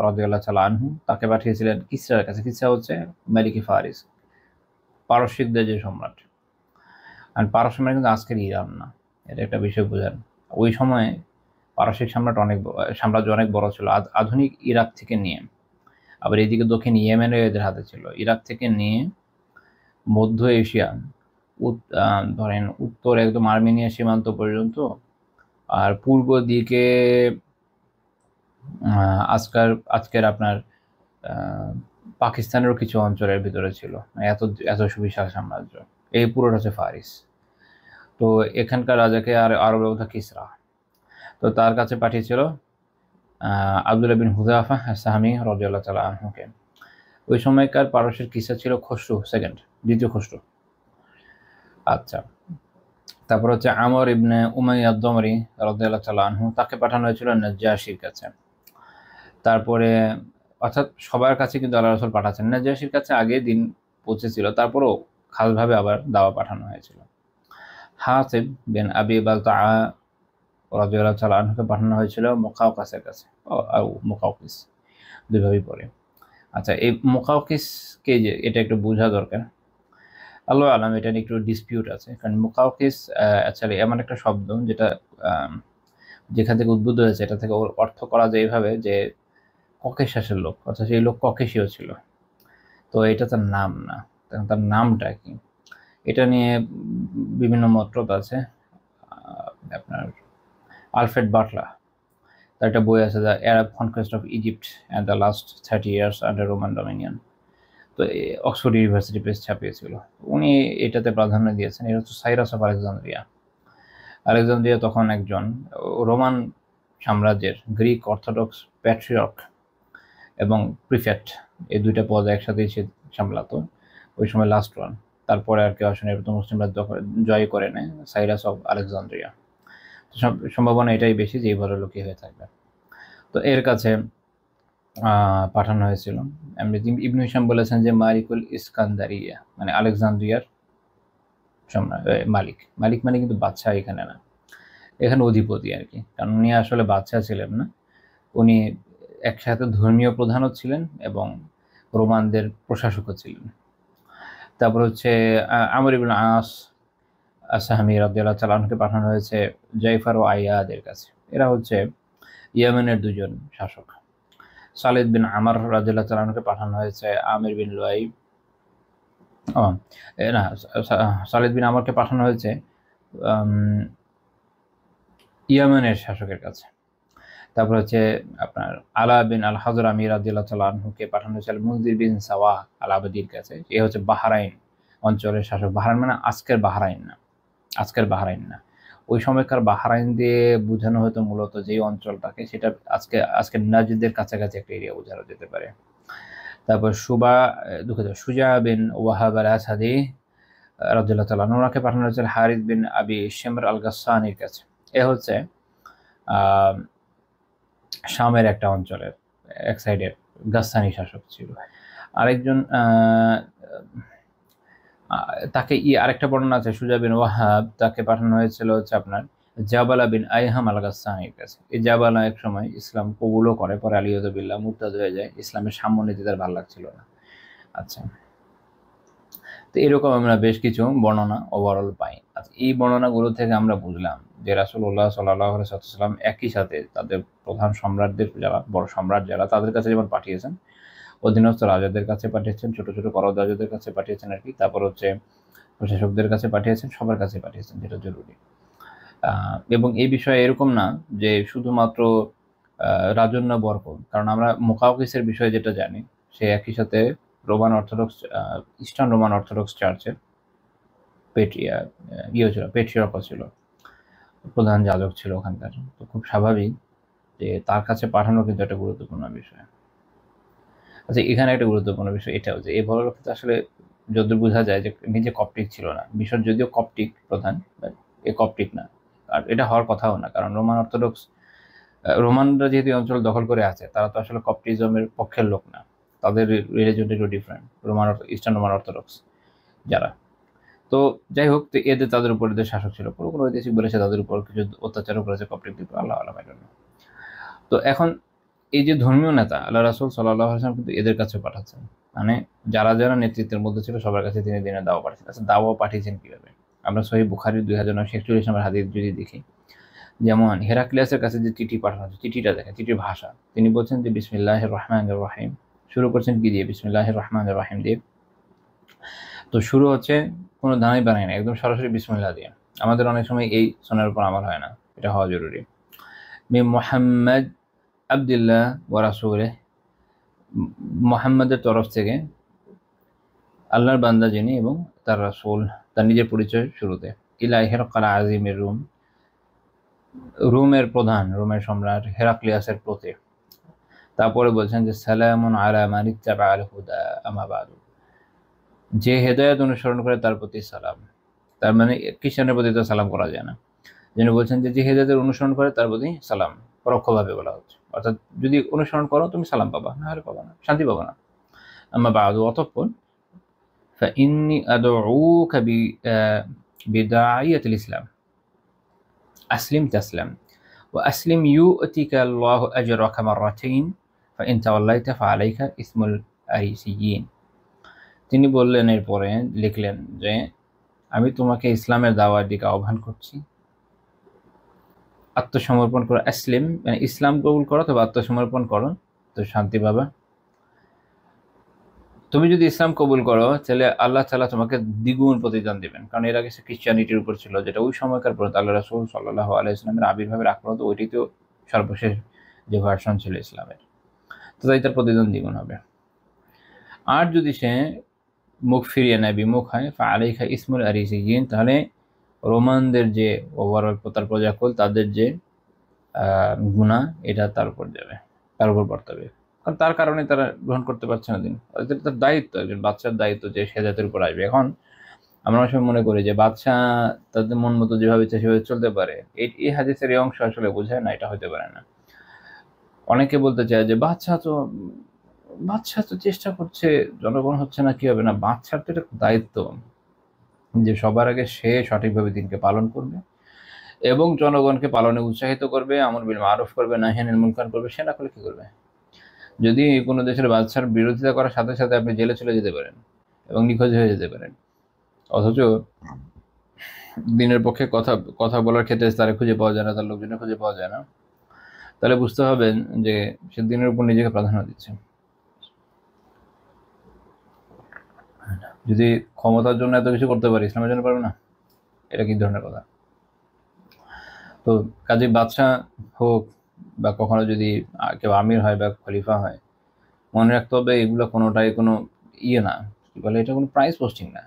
Speaker 2: রাদিয়াল্লাহু তাআলা আনহু, তাকে পাঠিয়েছিলেন কিসরার কাছে। কিসরা হচ্ছে মালিকি ফারিস, পারস্যিকদের যে সম্রাট। আর পারস্য মানে কিন্তু আজকের ইরান না, এটা একটা বিষয় বোঝেন। ওই সময় পারস্যিক সাম্রাজ্য অনেক বড় ছিল। আধুনিক ইরাক থেকে নিয়ে, আবার এইদিকে দক্ষিণ ইয়েমেনের এদের হাতে ছিল। ইরাক থেকে নিয়ে মধ্য এশিয়া, ধরেন উত্তর একদম আর্মেনিয়া সীমান্ত পর্যন্ত, আর পূর্ব দিকে আজকের আপনার পাকিস্তানেরও কিছু অঞ্চলের ভিতরে ছিল। এত সুবিশাল সাম্রাজ্য, এই পুরোটা হচ্ছে ফারিস। তো এখানকার রাজাকে আরব ব্যবস্থা কিসরা, তো তার কাছে পাঠিয়েছিল আবদুল্লাহ বিন হুযাফা আস-সাহামী রাদিয়াল্লাহু তাআলা আনহুকে। ওই সময়কার পারস্যের কিসরা ছিল খসরু সেকেন্ড, দ্বিতীয় খসরু। আচ্ছা, তারপর হচ্ছে আমর ইবনে উমাইয়া আদ-দমরি রাদিয়াল্লাহু তাআলা আনহু, তাকে পাঠানো হয়েছিল নাজ্জাশীর কাছে। তারপরে অর্থাৎ সবার কাছে কিন্তু আল্লাহ রাসূল পাঠাচ্ছেন। নাজ্জাশীর কাছে আগে দিন পৌঁছেছিল, তারপরও খাসভাবে আবার দাওয়া পাঠানো হয়েছিল। হাতিব বিন আবি বালতাআ রাদিয়াল্লাহু তাআলা আনহুকে পাঠানো হয়েছিল মুকাওকাসের কাছে। মুকাওকিস দুইভাবেই পড়ে। আচ্ছা, এই মুকাওকিসকে যে এটা একটু বোঝা দরকার। আল্লাহু আলাম, এটা নিয়ে একটু ডিসপিউট আছে, কারণ মুকাওকিস অ্যাকচুয়ালি এমন একটা শব্দ যেটা যেখান থেকে উদ্ভূত হয়েছে, এটা থেকে অর্থ করা যায় এইভাবে যে ককেশাসের লোক, অর্থাৎ সেই লোক ককেশীয় ছিল। তো এটা তার নাম না, তার নামটা কি, এটা নিয়ে বিভিন্ন মতলব আছে। আপনার আলফ্রেড বাটলার, তার একটা বই আছে the Arab conquest of Egypt and the last 30 years under Roman Dominion. তো অক্সফোর্ড ইউনিভার্সিটি প্রেস ছাপিয়েছিল। উনি এটাতে প্রাধান্য দিয়েছেন। এটা হচ্ছে সাইরাস অফ আলেকজান্দ্রিয়া। আলেকজান্দ্রিয়া তখন একজন রোমান সাম্রাজ্যের গ্রিক অর্থোডক্স প্যাট্রিয়র্ক এবং প্রিফেক্ট, এই দুইটা পদ একসাথেই সে সামলাতো ওই সময়, লাস্ট ওয়ান। তারপরে আর কেউ আসলে মুসলিমরা জয় করে নেয় সাইরাস অফ আলেকজান্দ্রিয়া। সম্ভাবনা এটাই বেশি যে এই ভদ্রলোকই হয়ে থাকবে। তো এর কাছে পাঠানো হয়েছিল। ইবনে হিশাম বলেছেন যে মালিকুল ইস্কান্দারিয়া মানে আলেকজান্দ্রিয়ার মালিক। মালিক মানে কিন্তু বাদশাহ এখানে না, এখানে অধিপতি আর কি, কারণ উনি আসলে বাদশাহ ছিলেন না, উনি একসাথে ধর্মীয় প্রধানও ছিলেন এবং রোমানদের প্রশাসকও ছিলেন। তারপর হচ্ছে আমর ইবনে আস আসাহামি রাদিয়াল্লাহু তাআলা আনহুকে পাঠানো হয়েছে জাইফার ও আইয়াদের কাছে। এরা হচ্ছে ইয়েমেনের দুজন শাসক। সালিদ বিন আমর রাদিয়াল্লাহু তাআলা আনহুকে পাঠানো হয়েছে আমির বিন লুয়াই, না সালিদ বিন আমরকে পাঠানো হয়েছে ইয়েমেনের শাসকের কাছে। তারপর হচ্ছে আপনার আলা বিন আল হাজরামি রাদিয়াল্লাহু তাআলা আনহুকে পাঠানো হয়েছে আল মুনজির বিন সাওয়া আল আবদির কাছে। এ হচ্ছে বাহরাইন অঞ্চলের শাসক। বাহরাইন মানে আজকের বাহরাইন না, আজকের বাহরাইন না, ওই সময়কার বাহরাইন দিয়ে বোঝানো হতো মূলত যেই অঞ্চলটাকে, সেটা আজকে নাজিদের কাছাকাছি একটা এরিয়া বোঝানো যেতে পারে। তারপর সুজা বিন ওয়াহাব আল আসাদি রাদিয়াল্লাহু তাআলা ওনাকে পাঠানো হয়েছে হারিস বিন আবি শিমর আল গাসসানির কাছে। এ হচ্ছে শামের একটা অঞ্চলের এক সাইডের গাসসানি শাসক ছিল। আরেকজন তাকে আরেকটা বর্ণনা আছে সুজা বিন ওয়াহাব, তাকে পাঠানো হয়েছিল হচ্ছে আপনার জাবালা বিন আইহাম আল গাসসানির কাছে। এই জাবালা এক সময় ইসলাম কবুলও করে, পরে আলিয়াযু বিল্লাহ মুরতাদ হয়ে যায়, ইসলামের সামনে তার ভালো লাগছিল না। আচ্ছা, তো এরকম আমরা বেশ কিছু বর্ণনা ওভারঅল পাই। আচ্ছা, এই বর্ণনাগুলো থেকে আমরা বুঝলাম যে রাসূলুল্লাহ সাল্লাল্লাহু আলাইহি ওয়াসাল্লাম একই সাথে তাদের প্রধান সম্রাটদের, যারা বড় সম্রাট যারা, তাদের কাছে যেমন পাঠিয়েছেন, অধীনস্থ রাজাদের কাছে পাঠিয়েছেন, ছোট ছোট করদাতাদের কাছে পাঠিয়েছেন আর কি, তারপর হচ্ছে প্রশাসকদের কাছে পাঠিয়েছেন, সবার কাছে পাঠিয়েছেন, যেটা জরুরি। এবং এই বিষয়ে এরকম না যে শুধুমাত্র রাজন্য বরকত, কারণ আমরা মুকাওকিসের বিষয়ে যেটা জানি, সে একই সাথে Roman orthodox eastern Roman orthodox চার্চের পেট্রিয়ার্কও ছিল, প্রধান যাজক ছিল ওখানকার। তো খুব স্বাভাবিক যে তার কাছে পাঠানো কিন্তু একটা গুরুত্বপূর্ণ বিষয়। আচ্ছা, এখানে একটা গুরুত্বপূর্ণ বিষয় এটাও যে এই ভদ্রলোক আসলে যতদূর বোঝা যায় যে নিজে কপটিক ছিল না। মিশর যদিও কপটিক প্রধান, এ কপটিক না, আর এটা হওয়ার কথাও না, কারণ রোমানরা যেহেতু অঞ্চল দখল করে আছে, তারা তো আসলে কপটিজমের পক্ষের লোক না, তাদের রিলিজন একটু ডিফারেন্ট, ইস্টার্ন রোমান অর্থোডক্স যারা। তো যাই হোক, তো এদের তাদের উপর এদের শাসক ছিল, কোনো ঐতিহাসিক বলেছে তাদের উপর কিছু অত্যাচারও করেছে কপটিক দ্বীপ, আল্লাহ আলামের জন্য। তো এখন এই যে ধর্মীয় নেতা আল্লাহ রাসূল সাল্লাল্লাহু আলাইহি ওয়াসাল্লাম কিন্তু এদের কাছে পাঠাচ্ছেন, মানে যারা যারা নেতৃত্বের মধ্যে ছিল সবার কাছে তিনি দিনে দাওয়া পাঠিয়েছেন। আচ্ছা, দাওয়া পাঠিয়েছেন কিভাবে? আমরা সহিহ বুখারীর 2941 নম্বর হাদিস যদি দেখি, যেমন হেরাক্লিয়াসের কাছে যে চিঠি পাঠানো হচ্ছে, চিঠিটা দেখেন, চিঠির ভাষা। তিনি বলছেন যে বিসমিল্লাহির রহমানির রহিম, শুরু করছেন কি দিয়ে? বিসমিল্লাহির রহমানির রহিম দিয়ে। তো শুরু হচ্ছে কোনো দানাই বানায় না, একদম সরাসরি বিসমিল্লাহ দিয়ে। আমাদের অনেক সময় এই সুন্নাহর উপর আমল হয় না, এটা হওয়া জরুরি। মুহাম্মদ আবদুল্লাহ ওয়া রাসূলিহি, মুহাম্মাদের তরফ থেকে, আল্লাহর বান্দা যিনি এবং তার রাসূল, তার নিজের পরিচয় শুরুতে। ইলা হিরকাল আজিমের রোমের প্রধান, রোমের সম্রাট হেরাক্লিয়াসের প্রতি। তারপরে বলছেন যে সালামুন আলা মান ইত্তাবা আল হুদা আম্মা বাদু, যে হেদায়েত অনুসরণ করে তার প্রতি সালাম। তার মানে খ্রিস্টানের প্রতি তো সালাম করা যায় না, যিনি বলছেন যে হেদায়েতের অনুসরণ করে তার প্রতি সালাম, পরোক্ষভাবে বলা হচ্ছে। অর্থাৎ যদি অনুসরণ করো তুমি সালাম পাবা, না হলে পাবা না, শান্তি পাবা না। আম্মা বাদু, অতঃপর ফাইন্নী আদউকা বিদাইয়াতিল ইসলাম আসলিম তাসলাম ওয়া আসলিম ইউতিকা আল্লাহু আজরাকা মাররাতাইন ফাইন তাওয়াল্লাইতা ফাআলাইকা ইসমুল আরিসিয়িন। তিনি বললেন, এরপরে লিখলেন যে আমি তোমাকে ইসলামের দাওয়ার দিকে আহ্বান করছি, আত্মসমর্পণ করো, আসলিম মানে ইসলাম কবুল করো, তবে আত্মসমর্পণ করো, তো শান্তি পাবা। তো তুমি যদি ইসলাম কবুল করো তাহলে আল্লাহ তাআলা তোমাকে দ্বিগুণ প্রতিদান দিবেন, কারণ এর আগে সে খ্রিস্টানিটির উপর ছিল, যেটা ওই সময়কার পর্যন্ত আল্লাহ রাসূল সাল্লাল্লাহু আলাইহি ওয়াসাল্লামের আবির্ভাবের আগ পর্যন্ত ওইটাই তো সর্বশেষ যে ভার্সন ছিল ইসলামের। তো তাই তার প্রতিদান দ্বিগুণ হবে। আর যদি সে মুখ ফিরিয়ে নেয়, বিমুখ হয়, ফাআলাইকা ইসমুল আরিসিয়িন, তাহলে রোমানদের যে ওভারঅল তার প্রজাকুল তাদের যে গুনাহ এটা তার উপর যাবে, তার উপর বর্তাবে, কারণ তার কারণে তারা গ্রহণ করতে পারছে না দিন। এটা তার দায়িত্ব, একজন বাচ্চার দায়িত্ব যে সে জাতির উপর আসবে। এখন আমরা অনেক সময় মনে করি যে বাচ্চা তাদের মন মতো যেভাবে ইচ্ছা সেভাবে চলতে পারে, এই হাদিসের এই অংশ আসলে বোঝায় না, এটা হতে পারে না। অনেকে বলতে চায় যে বাচ্চা তো চেষ্টা করছে, জনগণ হচ্ছে না, কি হবে না। বাচ্চার তো এটা দায়িত্ব যে সবার আগে সে সঠিকভাবে দিনকে পালন করবে এবং জনগণকে পালনে উৎসাহিত করবে, আমর বিল মারুফ করবে, নাহি আনিল মুনকার করবে। সে না করলে কি করবে? যদি কোনো দেশের বাচ্চার বিরোধিতা করার সাথে সাথে আপনি জেলে চলে যেতে পারেন এবং নিখোঁজ হয়ে যেতে পারেন, অথচ দিনের পক্ষে কথা বলার ক্ষেত্রে তারা খুঁজে পাওয়া যায় না, তার লোকজনের খুঁজে পাওয়া যায় না, তাহলে বুঝতে হবে যে সে দিনের উপর নিজেকে প্রাধান্য দিচ্ছে। যদি ক্ষমতার জন্য এত কিছু করতে পারি, ইসলামের জন্য পারবে না? এটা কি ধরনের কথা? তো কাজে বাদশা হোক বা কখনো যদি কেউ আমির হয় বা খলিফা হয়, মনে রাখতে হবে এগুলো কোনোটাই কোনো না, কি বলে, এটা কোনো প্রাইস পোস্টিং না।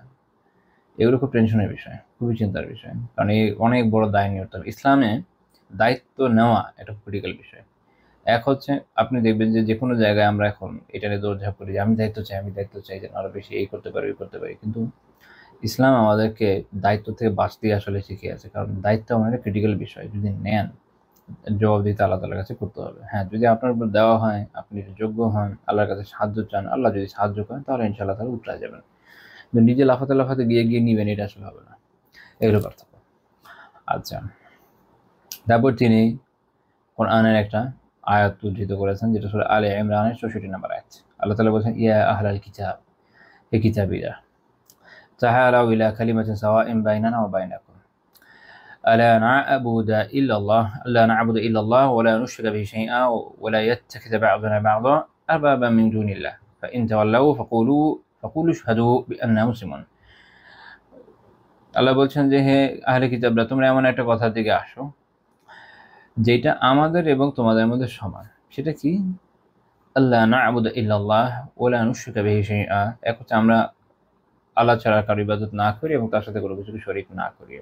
Speaker 2: এগুলো খুব টেনশনের বিষয়, খুবই চিন্তার বিষয়, কারণ এই অনেক বড় দায় নিয়ে উঠতে হবে। ইসলামে দায়িত্ব নেওয়া এটা ক্রিটিক্যাল বিষয়। এক হচ্ছে আপনি দেখবেন যে কোনো জায়গায় আমরা এখন এটা নিয়ে দৌড়ঝাঁপ করি যে আমি দায়িত্ব চাই যেন আরো বেশি এই করতে পারি, ওই করতে পারি, কিন্তু ইসলাম আমাদেরকে দায়িত্ব থেকে বাঁচতে আসলে শিখিয়েছে, কারণ দায়িত্ব আমাদের ক্রিটিক্যাল বিষয়। যদি নেন, জবাব দিতে আল্লাহ তাআলার কাছে করতে হবে। হ্যাঁ, যদি আপনার উপর দেওয়া হয়, আপনি যোগ্য হন, আল্লাহর কাছে সাহায্য চান, আল্লাহ যদি সাহায্য করেন তাহলে ইনশাআল্লাহ তাআলা উতরে যাবেন। কিন্তু নিজে লাফাতে গিয়ে নিবেন, এটা আসলে হবে না। এগুলো পার্থক্য। আচ্ছা, তারপর তিনি কোরআনের একটা আয়াত উদ্ধৃত করেছেন, যেটা সূরা আলে ইমরানের ৬৪ নম্বর আয়াত। আল্লাহ তাআলা বলেছেন, ইয়া আহলাল কিতাব, হে কিতাবীরা, তাআলাউ ইলা কালিমাতিন সাওয়াইন বাইনানা ওয়া বাইনাকুম আলা না'বুদু ইল্লাল্লাহ ওয়া লা নুশরিকা বিহি শাইআন ওয়া লা ইয়াত্তাখিযা বা'দুনা বা'দান আরবাবান মিন দুনিল্লাহ ফাইন তাওয়াল্লাউ ফাকুলু আশহাদু বিআন্না মুসলিমুন। আল্লাহ বলছেন যে, হে আহলে কিতাবরা, তোমরা এমন একটা কথার দিকে আসো যেটা আমাদের এবং তোমাদের মধ্যে সমান। সেটা কি? আল্লাহ না'বুদু ইল্লাল্লাহ ওয়া লা নুশরিকা বিহি শাইআ, এক হচ্ছে আমরা আল্লাহ ছাড়া কারো ইবাদত না করি এবং তার সাথে কোনো কিছুকে শরীক না করি।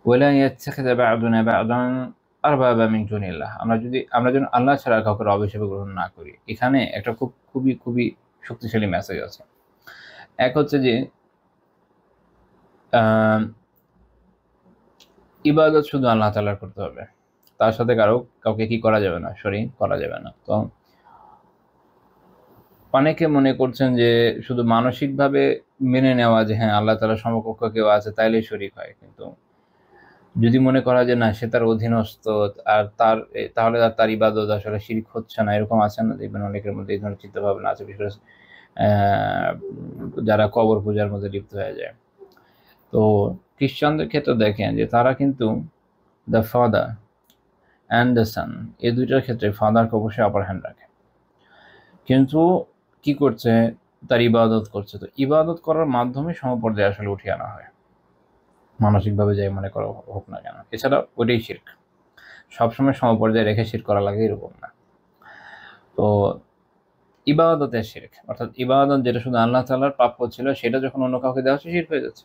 Speaker 2: ওয়া লা ইয়াত্তাখিযা বা'দুনা বা'দান আরবাবা মিন দুনিল্লাহ, আমরা যেন আল্লাহ ছাড়া কাউকে রব হিসেবে গ্রহণ না করি। এখানে একটা খুবই শক্তিশালী মেসেজ আছে। এক হচ্ছে যে ইবাদত শুধু আল্লাহ তাআলার করতে হবে, তার সাথে কাউকে কি করা যাবে না, শরীক করা যাবে না। তো অনেকে মনে করছেন যে শুধু মানসিকভাবে মেনে নেওয়া যে হ্যাঁ আল্লাহ তাআলার সমকক্ষ কেউ আছে তাইলেই শরীক হয়, কিন্তু যদি মনে করা যে না সে তার অধীনস্থ আর তাহলে তার ইবাদত আসলে শিরক হচ্ছে না, এরকম আছে না? দেখবেন অনেকের মধ্যে এই ধরনের চিন্তাভাবনা আছে, বিশেষ করে যারা কবর পূজার মধ্যে লিপ্ত হয়ে যায়। তো খ্রিস্টানদের ক্ষেত্রে দেখেন যে তারা কিন্তু the father and the sun, এই দুইটার ক্ষেত্রে ফাদারকে অবশ্যই আপার হ্যান্ড রাখে, কিন্তু কি করছে? তার ইবাদত করছে। তো ইবাদত করার মাধ্যমে সমপর্যায়ে আসলে উঠিয়ে আনা হয়, মানসিকভাবে যাই মনে করা হোক না কেন। এছাড়া ওইটাই শিরক। সবসময় সমপর্যায়ে রেখে শিরক করা লাগে এরকম না। তো ইবাদতের শিরক, অর্থাৎ ইবাদত যেটা শুধু আল্লাহ তাআলার প্রাপ্য ছিল সেটা যখন অন্য কাউকে দেওয়া হচ্ছে শিরক হয়ে যাচ্ছে।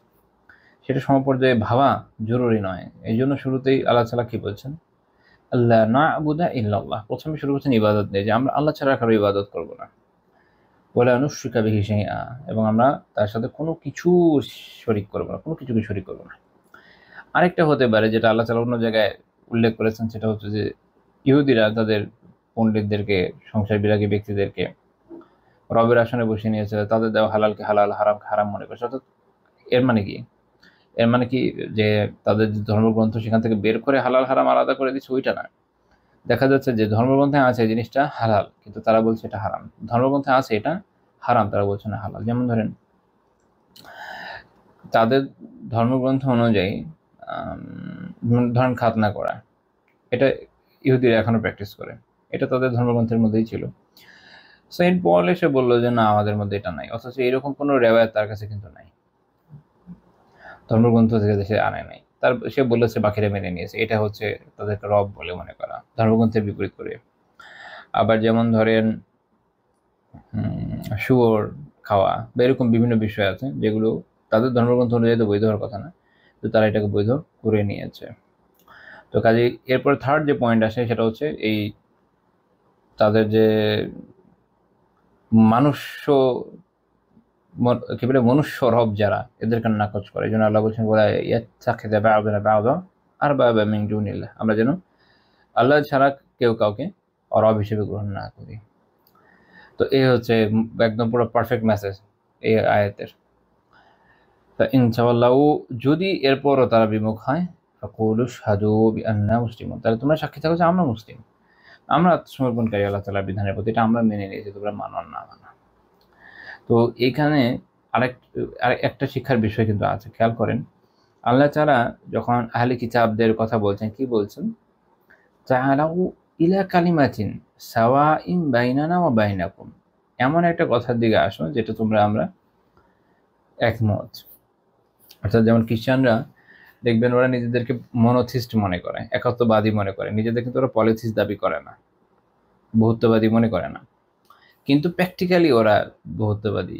Speaker 2: সেটা সমপর্যায়ে ভাবা জরুরি নয়। এই জন্য শুরুতেই আল্লাহ তাআলা কি বলছেন? আল্লাহ না'বুদা ইল্লাল্লাহ, প্রথমে শুরু করছেন ইবাদত দিয়ে, যে আমরা আল্লাহ ছাড়া কারো ইবাদত করব না। ওয়া লা নুশরিকা বিহি শাইআ, এবং আমরা তার সাথে কোনো কিছু শরীক করব না, কোনো কিছুকে শরীক করব না। আরেকটা হতে পারে যেটা আল্লাহ তাআলা অন্য জায়গায় উল্লেখ করেছেন, সেটা হচ্ছে যে ইহুদিরা তাদের পণ্ডিতদেরকে, সংসার বিরাগী ব্যক্তিদেরকে রবের আসনে বসিয়ে নিয়েছে, তাদের দেওয়া হালালকে হালাল, হারামকে হারাম মনে করছে। অর্থাৎ এর মানে কি? এর মানে কি যে তাদের যে ধর্মগ্রন্থ সেখান থেকে বের করে হালাল হারাম আলাদা করে দিচ্ছে, ওইটা না। দেখা যাচ্ছে যে ধর্মগ্রন্থে আছে এই জিনিসটা হালাল, কিন্তু তারা বলছে এটা হারাম। ধর্মগ্রন্থে আছে এটা হারাম, তারা বলছে না হালাল। যেমন ধরেন তাদের ধর্মগ্রন্থ অনুযায়ী ধরেন খাতনা করা, এটা ইহুদিরা এখনো প্র্যাকটিস করে, এটা তাদের ধর্মগ্রন্থের মধ্যেই ছিল। সেন্ট পল এসে বললো যে না, আমাদের মধ্যে এটা নাই, অথচ এরকম কোনো রেওয়ায়ত তার কাছে কিন্তু নাই, ধর্মগ্রন্থ থেকে সে আনে নাই। সে বলেছে বাকিরা মেনে নিয়েছে, এটা হচ্ছে তাদেরকে রব বলে মনে করা, ধর্মগ্রন্থের বিপরীত করে। আবার যেমন ধরেন শুয়োর খাওয়া বা এরকম বিভিন্ন বিষয় আছে যেগুলো তাদের ধর্মগ্রন্থ অনুযায়ী তো বৈধ হওয়ার কথা না, তো তারা এটাকে বৈধ করে নিয়েছে। তো কাজে এরপর থার্ড যে পয়েন্ট আসে সেটা হচ্ছে এই তাদের যে মনুষ্য কি বলে মনুষ্য রব যারা, এদেরকে নাকচ করে। এই জন্য আল্লাহ বলছেন বলা ইয়াত্তাখিযা বা'দুনা বা'দা আরবাবা মিন দুনিল্লাহ, আমরা যেন আল্লাহ ছাড়া কেউ কাউকে রব হিসেবে গ্রহণ না করি। তো এই হচ্ছে একদম পুরো পারফেক্ট মেসেজ এই আয়াতের। তা ইনশাআল্লাহ যদি এরপরও তারা বিমুখ হয়, ফাকুলু শাহাদু বিআন্না মুসলিমুন, তাহলে তোমরা সাক্ষী থাকো যে আমরা মুসলিম, আমরা আত্মসমর্পণকারী আল্লাহ তাআলার বিধানের প্রতি, এটা আমরা মেনে নিয়েছি, তোমরা মানো না মানো। তো এখানে একটা শিক্ষার বিষয় কিন্তু আছে, খেয়াল করেন। আল্লাহ তাআলা যখন আহলে কিতাবদের কথা বলছেন, কি বলছেন? তাআলাউ ইলা কালিমাতিন সাওয়াইন বাইনানা ওয়া বাইনাকুম, এমন একটা কথার দিকে আসো যেটা তোমরা আমরা একমত। অর্থাৎ যেমন খ্রিস্টানরা দেখবেন ওরা নিজেদেরকে মনোথিস্ট মনে করে, একত্ববাদী মনে করে, নিজেদের কিন্তু ওরা পলিথিস্ট দাবি করে না, বহুত্ববাদী মনে করে না, কিন্তু প্র্যাকটিক্যালি ওরা বহুত্ববাদী।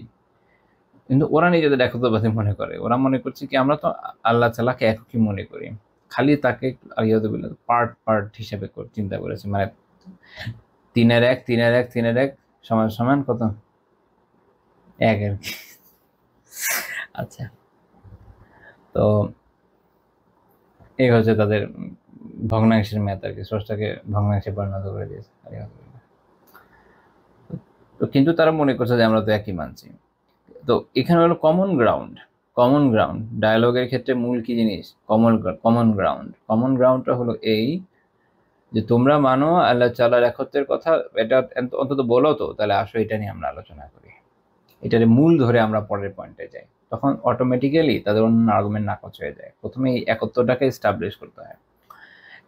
Speaker 2: কিন্তু ওরা নিজেদের একত্ববাদী মনে করে, ওরা মনে করছে কি আমরা তো আল্লাহ তাআলাকে একই মনে করি, খালি তাকে আলিয়াদুবিল্লাহ পার্ট পার্ট হিসেবে চিন্তা করেছে, মানে 3-এর 1 3-এর 1 3-এর 1 সমান সমান কত 1 আর কি। আচ্ছা, তো এই হচ্ছে তাদের ভগ্নাংশের মেয়াদ আর কি, স্রষ্টাকে ভগ্নাংশে পরিণত করে দিয়েছে। তো কিন্তু তারা মনে করছে যে আমরা তো একই মানছি। তো এখানে হলো কমন গ্রাউন্ড ডায়ালগের ক্ষেত্রে মূল কি জিনিস? কমন গ্রাউন্ডটা হলো এই যে তোমরা মানো আল্লাহ তাআলার একত্বের কথা, এটা অন্তত বলো তো, তাহলে আসো এটা নিয়ে আমরা আলোচনা করি, এটার মূল ধরে আমরা পরের পয়েন্টে যাই। তখন অটোমেটিক্যালি তাদের অন্য আর্গুমেন্ট নাকচ হয়ে যায়, প্রথমে এই একত্বটাকে এস্টাবলিশ করতে হয়।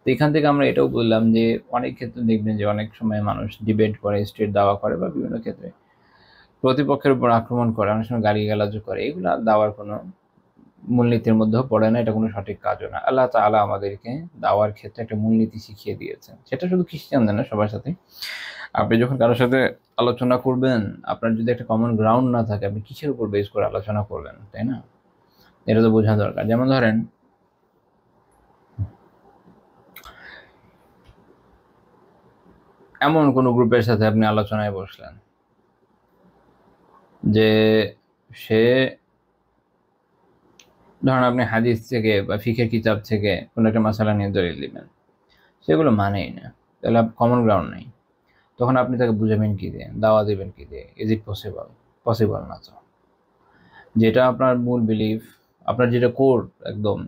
Speaker 2: তো এখান থেকে আমরা এটাও বললাম যে অনেক ক্ষেত্রে দেখবেন যে অনেক সময় মানুষ ডিবেট করে, স্টেট দাওয়া করে, বা বিভিন্ন ক্ষেত্রে প্রতিপক্ষের উপর আক্রমণ করে, অনেক সময় গালিগালাজও করে, এগুলো দাওয়ার কোনো মূলনীতির মধ্যেও পড়ে না, এটা কোনো সঠিক কাজও না। আল্লাহ তাআলা আমাদেরকে দাওয়ার ক্ষেত্রে একটা মূলনীতি শিখিয়ে দিয়েছেন, সেটা শুধু খ্রিস্টানদের না, সবার সাথে। আপনি যখন কারোর সাথে আলোচনা করবেন, আপনার যদি একটা কমন গ্রাউন্ড না থাকে, আপনি কিসের উপর বেস করে আলোচনা করবেন, তাই না? এটা তো বোঝা দরকার। যেমন ধরেন এমন কোনো গ্রুপের সাথে আপনি আলোচনায় বসলেন যে সে, ধরেন আপনি হাদিস থেকে বা ফিকের কিতাব থেকে কোনো একটা মাসালা নিয়ে দলিল দিবেন, সেগুলো মানেই না, তাহলে কমন গ্রাউন্ড নেই। তখন আপনি তাকে বুঝাবেন কি দিয়ে, দাওয়া দেবেন কি দিয়ে? ইজ ইট পসিবল না। তো যেটা আপনার মূল বিলিফ, আপনার যেটা কোর, একদম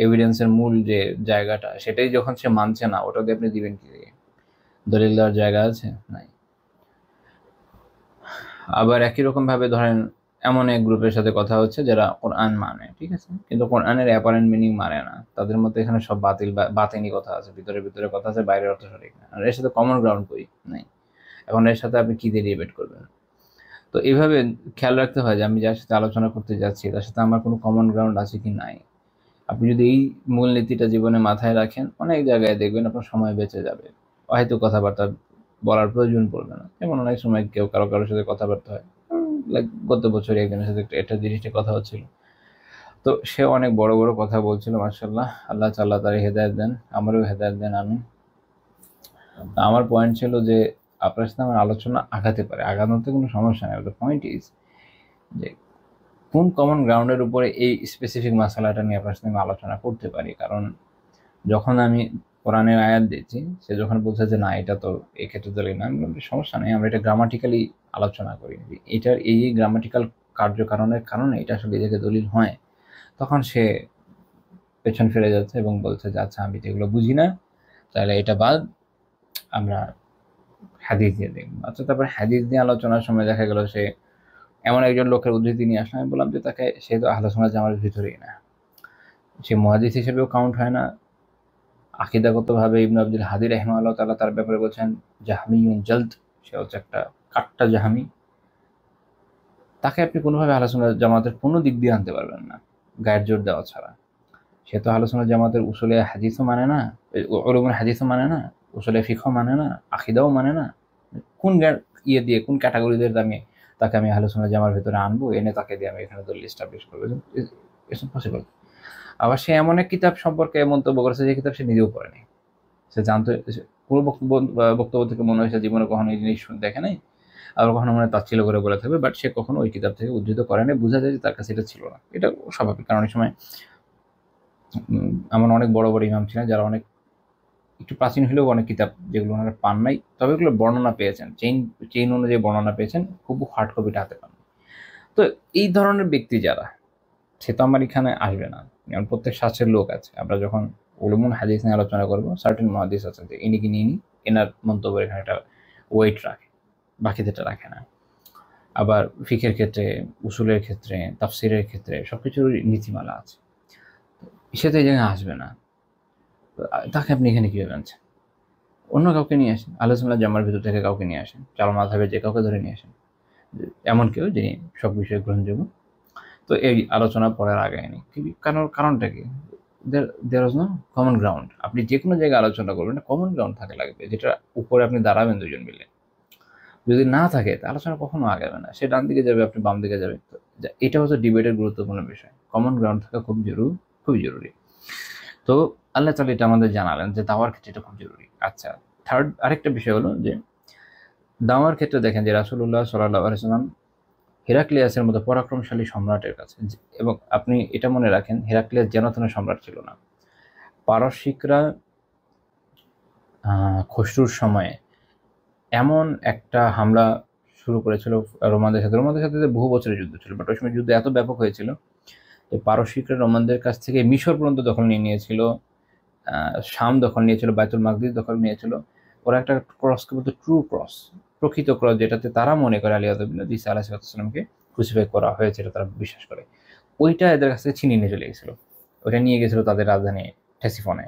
Speaker 2: এভিডেন্সের মূল যে জায়গাটা, সেটাই যখন সে মানছে না, ওটা দিয়ে আপনি দিবেন কি দিয়ে? দলিল দেওয়ার জায়গা আছে? নাই। আবার একই রকম ভাবে ধরেন এমন এক গ্রুপের সাথে কথা হচ্ছে যারা কোরআন মানে, ঠিক আছে, কিন্তু কোরআনের অ্যাপারেন্ট মিনিং মানে না, তাদের মধ্যে এখানে সব বাতিনি কথা আছে, ভিতরে কথা আছে, বাইরের অর্থ সঠিক না, আর এর সাথে কমন গ্রাউন্ড কই নাই। এখন এর সাথে আপনি কি দিয়ে ডিবেট করবেন? তো এইভাবে খেয়াল রাখতে হয় যে আমি যার সাথে আলোচনা করতে যাচ্ছি তার সাথে আমার কোনো কমন গ্রাউন্ড আছে কি নাই। আপনি যদি এই মূলনীতিটা জীবনে মাথায় রাখেন, অনেক জায়গায় দেখবেন আপনার সময় বেঁচে যাবে, হয়তো কথাবার্তা বলার প্রয়োজন পড়বে না। যেমন অনেক সময় কেউ কারোর সাথে কথাবার্তা হয়, লাইক গত বছর একজনের সাথে একটা জিনিস নিয়ে কথা হচ্ছিল, তো সে অনেক বড় বড় কথা বলছিল, মাশাআল্লাহ, আল্লাহ তাআলা তার হেদায়েত দেন, আমারও হেদায়েত দেন, আমিন। আমার পয়েন্ট ছিল যে আপনার সাথে আমার আলোচনা আগাতে পারে, আগানোতে কোনো সমস্যা নেই। দ্য পয়েন্ট ইজ যে কোন কমন গ্রাউন্ডের উপরে এই স্পেসিফিক মাসালাটা নিয়ে আপনার সাথে আমি আলোচনা করতে পারি। কারণ যখন আমি কোরআনের আয়াত দিচ্ছি, সে যখন বলছে যে না এটা তো এক্ষেত্রে দলিল না, আমি বলছি সমস্যা নেই, আমরা এটা গ্রামাটিক্যালি আলোচনা করি, এটার এই গ্রামাটিক্যাল কার্যকারণের কারণে এটা আসলে এটাকে দলিল হয়। তখন সে পেছন ফিরে যাচ্ছে এবং বলছে যে আচ্ছা আমি তো এগুলো বুঝি না, তাহলে এটা বাদ, আমরা হাদিস দিয়ে দেখবো। আচ্ছা, তারপর হাদিস দিয়ে আলোচনার সময় দেখা গেল সে এমন একজন লোকের উদ্ধৃতি নিয়ে আসলে, আমি বললাম যে তাকে, সে তো আহলে সুন্নাত জামাতের ভিতরেই না, সে মুহাদ্দিস হিসেবেও কাউন্ট হয় না, আকিদাগতভাবে ইবনে আব্দুল হাদী রাহিমাহুল্লাহ তাআলা তার ব্যাপারে বলছেন জাহমিয়ুন জালদ, সে হচ্ছে একটা কাট্টা জাহামি, তাকে আপনি কোনোভাবে আহলে সুন্নাত জামাতের কোনো দিক দিয়ে আনতে পারবেন না গায়ের জোর দেওয়া ছাড়া। সে তো আহলে সুন্নাত জামাতের উসুলে হাদিসও মানে না, উলুমুল হাদিসও মানে না, উসুলে ফিকহ মানে না, আকিদাও মানে না। কোন ইয়ে দিয়ে, কোন ক্যাটাগরিদের তাকে আমি আহলে সুন্নাত জামার ভিতরে আনবো, এনে তাকে দিয়ে আমি এখানে দলিল এস্টাবলিশ করবো? It's possible. আবার সে এমন এক কিতাব সম্পর্কে মন্তব্য করেছে যে কিতাব সে নিজেও পড়েনি। সে জানতো, পুরো বক্তব্য থেকে মনে হয়েছে জীবনে কখনো এই জিনিস দেখে নাই, আবার কখনো মনে তাচ্ছিল্য করে বলে থাকবে, বাট সে কখনো ওই কিতাব থেকে উদ্ধৃত করে নাই। বোঝা যায় যে তার কাছে এটা ছিল না। এটা স্বাভাবিক, কারণ অনেক সময় এমন অনেক বড় বড় ইমাম ছিলেন যারা অনেক একটু প্রাচীন হলেও অনেক কিতাব যেগুলো ওনারা পান নাই, তবে এগুলো বর্ণনা পেয়েছেন, চেইন অনুযায়ী বর্ণনা পেয়েছেন, খুব হার্ড কপিটা হাতে পান। তো এই ধরনের ব্যক্তি যারা, সে তো আমার এখানে আসবে না। যেমন প্রত্যেক শাস্ত্রের লোক আছে, আমরা যখন উলুমুল হাদিস নিয়ে আলোচনা করবো, সার্টেন মুহাদ্দিস আছে যে ইনি কি নিয়ে এনার মন্তব্যের এখানে একটা ওয়েট রাখে, বাকিদেরটা রাখে না। আবার ফিকের ক্ষেত্রে, উসুলের ক্ষেত্রে, তাফসিরের ক্ষেত্রে সবকিছুর নীতিমালা আছে, সে তো এই জায়গায় আসবে না। তাকে আপনি এখানে কীভাবে আনছেন? অন্য কাউকে নিয়ে আসেন, আহলে সুন্নাত জামার ভিতর থেকে কাউকে নিয়ে আসেন, চার মাযহাবের যে কাউকে ধরে নিয়ে আসেন, এমন কেউ যিনি সব বিষয়ে গ্রহণযোগ্য। তো এই আলোচনা পরের আগে আনি, কারণটা কি? দেয়ার ওয়াজ নো কমন গ্রাউন্ড। আপনি যে কোনো জায়গায় আলোচনা করবেন, কমন গ্রাউন্ড থাকে লাগবে, যেটা উপরে আপনি দাঁড়াবেন দুজন মিলে। যদি না থাকে তা আলোচনা কখনো আগাবে না। সে ডান দিকে যাবে, আপনি বাম দিকে যাবে। এটা হচ্ছে ডিবেটের গুরুত্বপূর্ণ বিষয়। কমন গ্রাউন্ড থাকা খুবই জরুরি। তো আল্লাহ তাআলা এটা আমাদের জানালেন যে দাওয়ার ক্ষেত্রে এটা খুব জরুরি। আচ্ছা, আরেকটা বিষয় হলো যে দাওয়ার ক্ষেত্রে দেখেন যে রাসূলুল্লাহ সাল্লাল্লাহু আলাইহি ওয়াসাল্লাম হেরাক্লিয়াসের মতো পরাক্রমশালী সম্রাটের কাছে, এবং আপনি এটা মনে রাখেন, হেরাক্লিয়াস যেন তেন সম্রাট ছিল না। পারস্যিকরা খসরুর সময়ে এমন একটা হামলা শুরু করেছিল রোমানদের সাথে বহু বছরের যুদ্ধ ছিল, বাট ওই সময় যুদ্ধ এত ব্যাপক হয়েছিল যে পারস্যিকরা রোমানদের কাছ থেকে মিশর পর্যন্ত দখল নিয়ে নিয়েছিল, শাম দখল নিয়েছিল, বাইতুল মাকদিস দখল নিয়েছিল। ওরা একটা ক্রসকে বলতো ট্রু ক্রস, প্রকৃত ক্রস, যেটাতে তারা মনে করে আলী ইবনে ঈসা আলাইহিস সালামকে ক্রুসিফাই করা হয়েছে, এটা তারা বিশ্বাস করে। ওইটা এদের কাছ থেকে ছিনিয়ে নিয়ে চলে গেছিল, ওইটা নিয়ে গেছিল তাদের রাজধানী টেসিফনে।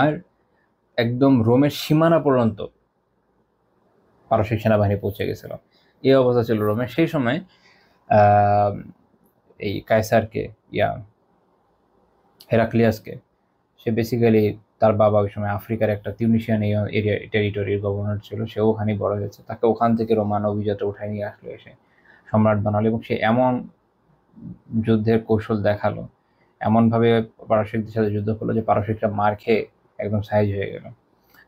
Speaker 2: আর একদম রোমের সীমানা পর্যন্ত পারস্যিক সেনাবাহিনী পৌঁছে গেছিল। এই অবস্থা ছিল রোমের সেই সময়। এই কায়সারকে, হেরাক্লিয়াসকে, সে বেসিক্যালি তার বাবা ওই সময় আফ্রিকার একটা তিউনিসিয়ান এরিয়া টেরিটরির গভর্নর ছিল, সে ওখানেই বড় হয়েছে। তাকে ওখান থেকে রোমান অভিজাতে উঠায় নিয়ে আসলো, এসে সম্রাট বানালো, এবং সে এমন যুদ্ধের কৌশল দেখালো, এমনভাবে পারস্যিকদের সাথে যুদ্ধ করলো যে পারস্যিকরা মার খেয়ে একদম সাইজ হয়ে গেল।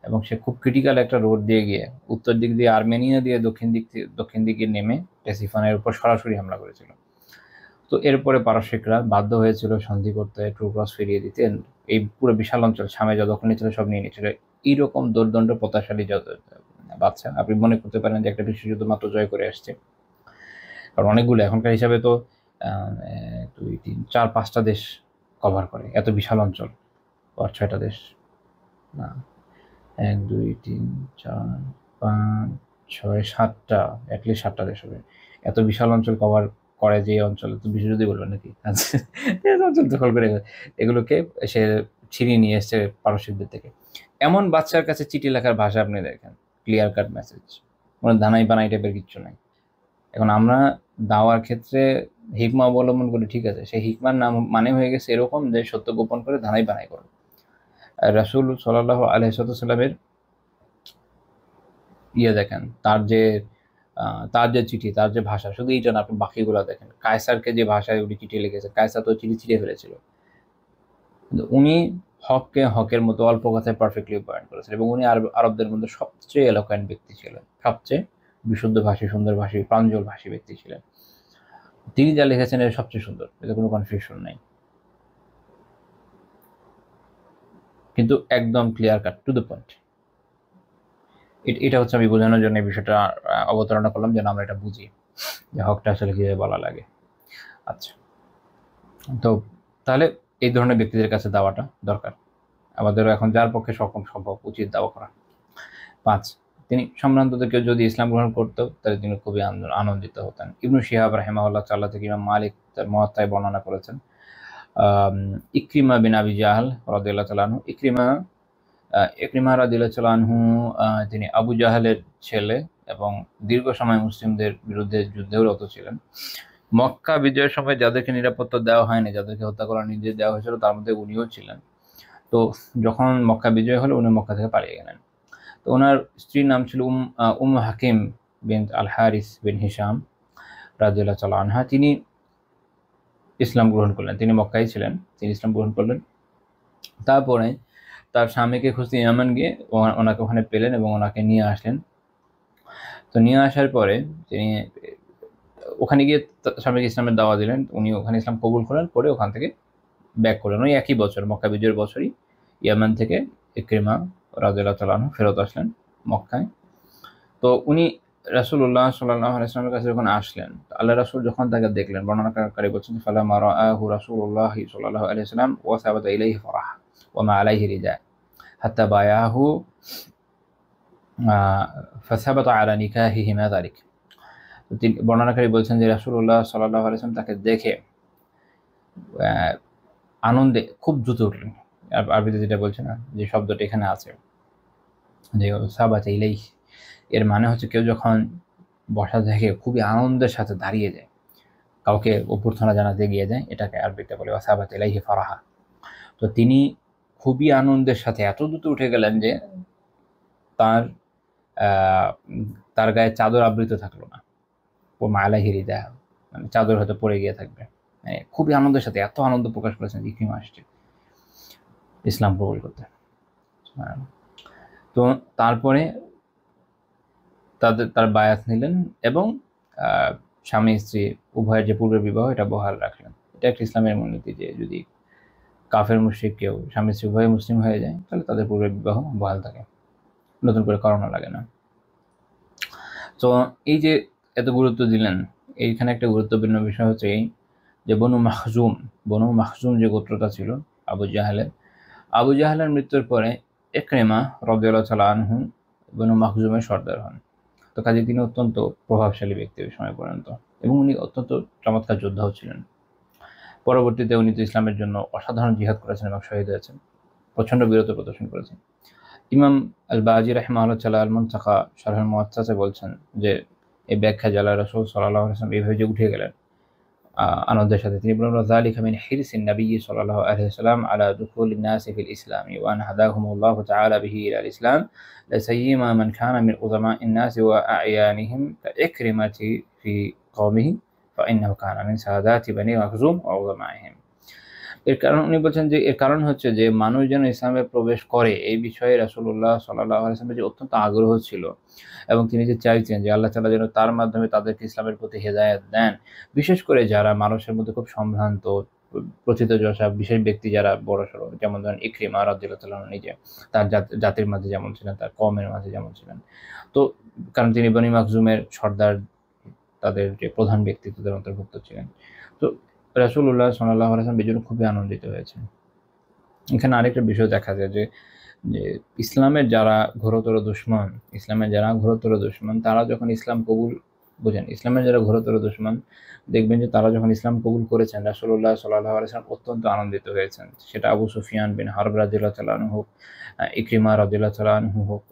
Speaker 2: এবং সে খুব ক্রিটিক্যাল একটা রোড দিয়ে গিয়ে উত্তর দিক দিয়ে আর্মেনিয়া দিয়ে দক্ষিণ দিকে নেমে টেসিফনের উপর সরাসরি হামলা করেছিল। তো এরপরে পারস্যিকরা বাধ্য হয়েছিল সন্ধি করতে, ট্রু ক্রস ফিরিয়ে দিতে। এই পুরো বিশাল অঞ্চল সামে যা দখল নিয়েছিল সব নিয়ে নিয়েছিল। এইরকম দুর্দণ্ড প্রতাপশালী বাচ্চা, আপনি মনে করতে পারেন যে একটা বিশ্বযুদ্ধ মাত্র জয় করে আসছে, কারণ অনেকগুলো এখনকার হিসাবে তো 2, 3, 4, 5টা দেশ কভার করে, এত বিশাল অঞ্চল। 6টা দেশ না, 1, 2, 3, 4, 5, 6, 7টা, অ্যাটলিস্ট 7টা দেশ হবে। এত বিশাল অঞ্চল কভার করে যে অঞ্চলে তো বিশ্বযুদ্ধই বলবেন নাকি? অঞ্চল দখল করে এগুলোকে সে ছিনিয়ে নিয়ে এসছে পারস্যিকদের থেকে। এমন বাচ্চার কাছে চিঠি লেখার ভাষা আপনি দেখেন, ক্লিয়ার কাট মেসেজ, কোনো দানাই বানাই টাইপের কিচ্ছু নাই। এখন আমরা দাওয়ার ক্ষেত্রে হিকমা অবলম্বন করি, ঠিক আছে, সেই হিকমার নাম মানে হয়ে গেছে এরকম যে সত্য গোপন করে ধানাই বানাই করো। রাসূল সাল্লাল্লাহু আলাইহি ওয়াসাল্লামের দেখেন, তার যে চিঠি, তার যে ভাষা, শুধু এইটা না, আপনি বাকিগুলো দেখেন। কায়সারকে যে ভাষায় উনি চিঠি লিখেছে, কায়সার তো চিঠি ছিঁড়ে ফেলেছিল, কিন্তু উনি হককে হকের মতো অল্প কথায় পারফেক্টলি বয়ান করেছেন, এবং উনি আরবদের মধ্যে সবচেয়ে এলোকোয়েন্ট ব্যক্তি ছিলেন, সবচেয়ে বিশুদ্ধ ভাষী, সুন্দর ভাষী, প্রাঞ্জল ভাষী ব্যক্তি ছিলেন। তিনি যা লিখেছেন এটা সবচেয়ে সুন্দর, এতে কোনো কনফিউশন নেই, কিন্তু একদম clear cut, to the point. এটা হচ্ছে আমি বোঝানোর জন্য এই বিষয়টা অবতারণা করলাম, যেন আমরা এটা বুঝি যে হকটা আসলে কীভাবে বলা লাগে। আচ্ছা, তো তাহলে এই ধরনের ব্যক্তিদের কাছে দেওয়াটা দরকার, আমাদেরও এখন যার পক্ষে সম্ভব উচিত দাওয়া করা। 5, তিনি সম্ভ্রান্তদের কেউ যদি ইসলাম গ্রহণ করতো তাহলে তিনি খুবই আনন্দিত হতেন। ইবনু শিহাব রাহিমাহুল্লাহ তাআলা থেকে ইমাম মালিক তার মুওয়াত্তায় বর্ণনা করেছেন, ইকরিমা বিন আবি জাহল রাদিয়াল্লাহু তাআলা আনহু, ইকরিমা ইকরিমা রাদিয়াল্লাহু আনহু তিনি আবু জাহেলের ছেলে এবং দীর্ঘ সময় মুসলিমদের বিরুদ্ধে যুদ্ধেও রত ছিলেন। মক্কা বিজয়ের সময় যাদেরকে নিরাপত্তা দেওয়া হয়নি, যাদেরকে হত্যা করার নির্দেশ দেওয়া হয়েছিল, তার মধ্যে উনিও ছিলেন। তো যখন মক্কা বিজয় হলো উনি মক্কা থেকে পালিয়ে গেলেন। তো ওনার স্ত্রীর নাম ছিল হাকিম বিনত আল হারিস বিন হিশাম রাদিয়াল্লাহু তাআলা আনহা। তিনি ইসলাম গ্রহণ করলেন, তিনি মক্কায় ছিলেন, তিনি ইসলাম গ্রহণ করলেন। তারপরে তার স্বামীকে খুঁজতে ইয়ামান গিয়ে ওনাকে ওখানে পেলেন এবং ওনাকে নিয়ে আসলেন। তো নিয়ে আসার পরে তিনি ওখানে গিয়ে স্বামীকে ইসলামের দাওয়া দিলেন, উনি ওখানে ইসলাম কবুল করলেন, করে ওখান থেকে ব্যাক করলেন। ওই একই বছর মক্কা বিজয়ের বছরই ইয়ামান থেকে ইকরিমা রাদিয়াল্লাহু তাআলা আনহু ফেরত আসলেন মক্কায়। তো উনি রাসূলুল্লাহ সাল্লাল্লাহু আলাইহি ওয়াসাল্লামের কাছে যখন আসলেন, আল্লাহ রাসূল যখন তাকে দেখলেন, বর্ণনাকারী বলছেন ফালামা রাআহু রাসূলুল্লাহ সাল্লাল্লাহু আলাইহি ওয়াসাল্লাম ওয়া সাবাতা ইলাইহি ফারাহ ওয়া মা আলাইহি রিজা হাত্তা বায়াহু ফাসাবাতা আলা নিকাহিহিমা যালিক। তিনি বর্ণনাকারী বলছেন যে রাসূলুল্লাহ সাল্লাল্লাহু আলাইহি ওয়াসাল্লাম তাকে দেখে আনন্দে খুব দ্রুত উঠলেন। আরবিতে যেটা বলছে না, যে শব্দটা এখানে আছে যে সাবাতা ইলাইহি, এর মানে হচ্ছে কেউ যখন বসা থেকে খুবই আনন্দের সাথে দাঁড়িয়ে যায়, কাউকে অভ্যর্থনা জানাতে গিয়ে যায়, এটাকে আরবিতে বলে সাবাতা ইলাইহি ফারাহা। তো তিনি খুবই আনন্দের সাথে এত দ্রুত উঠে গেলেন যে তার গায়ে চাদর আবৃত থাকলো না, ও মালাহি রিদা, মানে চাদর হয়তো পড়ে গিয়ে থাকবে। মানে খুবই আনন্দের সাথে এত আনন্দ প্রকাশ করেছেন ইকরিমা আসছে ইসলাম কবুল করতে। তো তারপরে তার বায়াত নিলেন এবং স্বামী স্ত্রী উভয়ের যে পূর্বের বিবাহ এটা বহাল রাখলেন। এটা একটা ইসলামের মূলনীতি যে যদি কাফের মুশরিক কেউ স্বামী স্ত্রী উভয়ে মুসলিম হয়ে যায় তাহলে তাদের পূর্বের বিবাহ বহাল থাকে, নতুন করে করানো লাগে না। তো এই যে এত গুরুত্ব দিলেন, এইখানে একটা গুরুত্বপূর্ণ বিষয় হচ্ছে এই যে বনু মাখজুম যে গোত্রটা ছিল আবু জাহেলের মৃত্যুর পরে ইকরিমা রাদিয়াল্লাহু তাআলা আনহু বনু মাখজুমের সর্দার হন। তো কাজে তিনি অত্যন্ত প্রভাবশালী ব্যক্তি ওই সময় পর্যন্ত, এবং উনি অত্যন্ত চমৎকার যোদ্ধাও ছিলেন। পরবর্তীতে উনি তো ইসলামের জন্য অসাধারণ জিহাদ করেছেন এবং শহীদ হয়েছেন, প্রচণ্ড বীরত্ব প্রদর্শন করেছেন। ইমাম আল বাজি রাহিমাহুল্লাহ তাআলা আল মুনতাকা শারহ আল মুআত্তাসে বলছেন যে এই ব্যাখ্যা জালা রাসূল সাল্লাল্লাহু আলাইহি ওয়াসাল্লাম এইভাবে যে উঠে গেলেন আনন্দের সাথে, তিনি বলেন যালিকা মিন হিরসিন নবী সাল্লাল্লাহু আলাইহি ওয়াসাল্লাম আলা দুখুলিন নাসি ফিল ইসলাম ওয়া আন হাদাহুমুল্লাহু তাআলা বিহি ইলাল ইসলাম লাসাইয়্যিমা মান কানা মিন উযামাইন নাসি ওয়া আ'য়ানিহিম কাইকরিমাতি ফি কওমিহি ফাইন্নাহু কানা মিন সাদাতি বানি মাখজুম ওয়া উযামাইহিম। এর কারণ উনি বলছেন যে এর কারণ হচ্ছে যে মানুষ যেন ইসলামে প্রবেশ করে এই বিষয়ে রাসূলুল্লাহ সাল্লাল্লাহু আলাইহি ওয়াসাল্লামের যে অত্যন্ত আগ্রহ ছিল এবং তিনি যে চাইছেন যে আল্লাহ তাআলা যেন তার মাধ্যমে তাদেরকে ইসলামের প্রতি হেদায়েত দেন, বিশেষ করে যারা মানুষের মধ্যে খুব সম্ভ্রান্ত প্রথিতযশা বিশেষ ব্যক্তি যারা বড়সড়, যেমন ধরেন ইকরিমা রাদিয়াল্লাহু তাআলা নিজে তার জাতির মাঝে যেমন ছিলেন, তার কওমের মাঝে যেমন ছিলেন। তো কারণ তিনি বনি মাখজুমের সর্দার, তাদের যে প্রধান ব্যক্তিত্বদের অন্তর্ভুক্ত ছিলেন। তো রাসূলুল্লাহ সাল্লাল্লাহু আলাইহি ওয়াসাল্লাম এজন্য খুবই আনন্দিত হয়েছেন। এখানে আরেকটা বিষয় দেখা যায় যে ইসলামের যারা ঘোরতর দুশমন তারা যখন ইসলাম কবুল ইসলামের যারা ঘোরতর দুশমন দেখবেন যে তারা যখন ইসলাম কবুল করেছেন রাসূলুল্লাহ সাল্লাল্লাহু আলাইহি ওয়াসাল্লাম অত্যন্ত আনন্দিত হয়েছেন। সেটা আবু সুফিয়ান বিন হারব রাদিয়াল্লাহু তাআলা আনহু হোক, ইকরিমা রাদিয়াল্লাহু তাআলা আনহু হোক,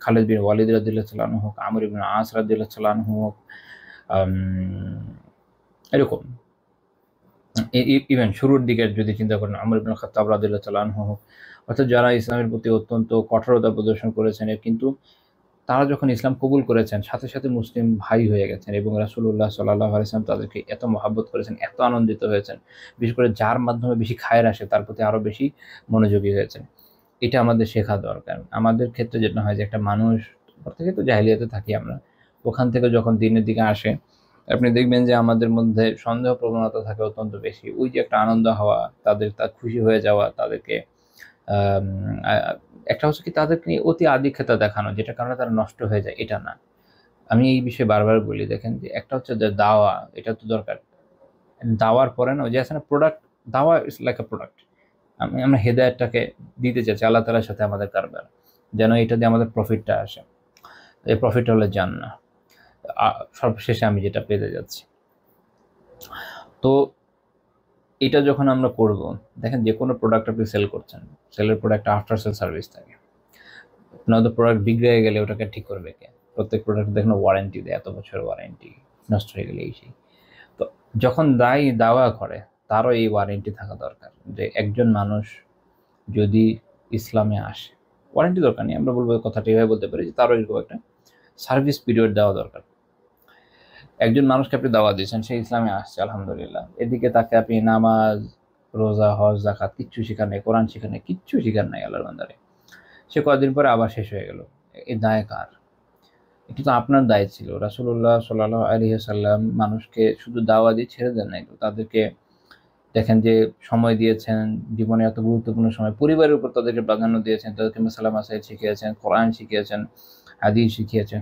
Speaker 2: খালিদ বিন ওয়ালিদ রাদিয়াল্লাহু তাআলা আনহু হোক, আমর ইবনে আস রাদিয়াল্লাহু তাআলা আনহু হোক, এরকম ইভেন শুরুর দিকের যদি চিন্তা করেন আমর ইবনে খাত্তাব রাদিয়াল্লাহু তাআলা আনহু হোক, অর্থাৎ যারা ইসলামের প্রতি অত্যন্ত কঠোরতা প্রদর্শন করেছেন, কিন্তু তারা যখন ইসলাম কবুল করেছেন সাথে সাথে মুসলিম ভাই হয়ে গেছেন এবং রাসূলুল্লাহ সাল্লাল্লাহু আলাইহি ওয়াসাল্লাম তাদেরকে এত মহব্বত করেছেন, এত আনন্দিত হয়েছেন, বিশেষ করে যার মাধ্যমে বেশি খায়ের আসে তার প্রতি আরও বেশি মনোযোগী হয়েছেন। এটা আমাদের শেখা দরকার। আমাদের ক্ষেত্রে যেটা হয় যে একটা মানুষ থেকে তো জাহেলিয়াতে থাকি আমরা, ওখান থেকে যখন দিনের দিকে আসে আপনি দেখবেন যে আমাদের মধ্যে সন্দেহ প্রবণতা থাকে অত্যন্ত বেশি। ওই যে একটা আনন্দ হওয়া, তার খুশি হয়ে যাওয়া, তাদেরকে একটা হচ্ছে কি তাদেরকে নিয়ে অতি আদিক্ষেতা দেখানো, যেটা কারণে তারা নষ্ট হয়ে যায়, এটা না। আমি এই বিষয়ে বারবার বলি, দেখেন যে একটা হচ্ছে যে দাওয়া, এটা তো দরকার। দাওয়ার পরে না ওই যে আছে না প্রোডাক্ট, দাওয়া ইজ লাইক এ প্রোডাক্ট। আমরা হেদায়েতটাকে দিতে চাচ্ছি, আল্লাহ তাআলার সাথে আমাদের কারবার, যেন এটা দিয়ে আমাদের প্রফিটটা আসে। এই প্রফিট হলে জান্নাত, সর্বশেষে আমি যেটা পেতে যাচ্ছি। তো এটা যখন আমরা করব, দেখেন যে কোনো প্রোডাক্ট আপনি সেল করছেন, সেলের পরে একটা আফটার সেল সার্ভিস থাকে। নয়তো প্রোডাক্ট বিগড়ে গেলে ওটাকে ঠিক করবে কে? প্রত্যেক প্রোডাক্ট দেখুন ওয়ারেন্টি দেয়, এত বছর ওয়ারেন্টি, নষ্ট হয়ে গেলে এই সেই। তো যখন দাওয়া করে তারও এই ওয়ারেন্টি থাকা দরকার, যে একজন মানুষ যদি ইসলামে আসে, ওয়ারেন্টি দরকার নেই, আমরা বলবো কথাটা এভাবে বলতে পারি যে তারও এরকম একটা সার্ভিস পিরিয়ড দেওয়া দরকার। একজন মানুষকে আপনি দাওয়া দিয়েছেন, সে ইসলামে আসছে আলহামদুলিল্লাহ, এদিকে তাকে আপনি নামাজ, রোজা, হজ, জাকাত কিচ্ছু শিখার নেই, কোরআন শিখার নেই, কিচ্ছু শিখার নাই আল্লাহর বান্দারে, সে কয়েকদিন পরে আবার শেষ হয়ে গেল। এই দায় কার? এটা তো আপনার দায় ছিল। রাসূলুল্লাহ সাল্লাল্লাহু আলাইহি ওয়াসাল্লাম মানুষকে শুধু দাওয়া দিয়ে ছেড়ে দেন নাই, তো তাদেরকে দেখেন যে সময় দিয়েছেন, জীবনে এত গুরুত্বপূর্ণ সময়, পরিবারের উপর তাদেরকে প্রাধান্য দিয়েছেন, তাদেরকে মাসালা মাসাইল শিখিয়েছেন, কোরআন শিখিয়েছেন, হাদিস শিখিয়েছেন,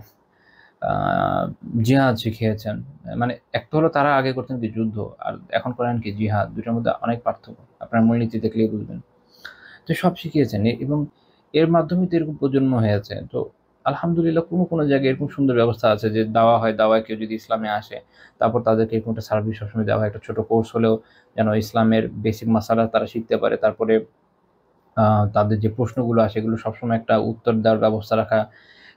Speaker 2: জিহাদ শিখিয়েছেন। মানে একটা হলো তারা আগে করতেন কি যুদ্ধ, আর এখন করেন কি জিহাদ, দুটার মধ্যে অনেক পার্থক্য, আপনার মূলনীতি দেখলেই বুঝবেন। তো সব শিখিয়েছেন এবং এর মাধ্যমে তো এরকম প্রজন্ম হয়েছে। তো আলহামদুলিল্লাহ কোনো কোনো জায়গায় এরকম সুন্দর ব্যবস্থা আছে যে দাওয়া হয়, দাওয়ায় কেউ যদি ইসলামে আসে তারপর তাদেরকে এরকম একটা সার্ভিস সবসময় দেওয়া হয়, একটা ছোট কোর্স হলেও যেন ইসলামের বেসিক মাসালা তারা শিখতে পারে। তারপরে তাদের যে প্রশ্নগুলো আসে এগুলো সবসময় একটা উত্তর দেওয়ার ব্যবস্থা রাখা,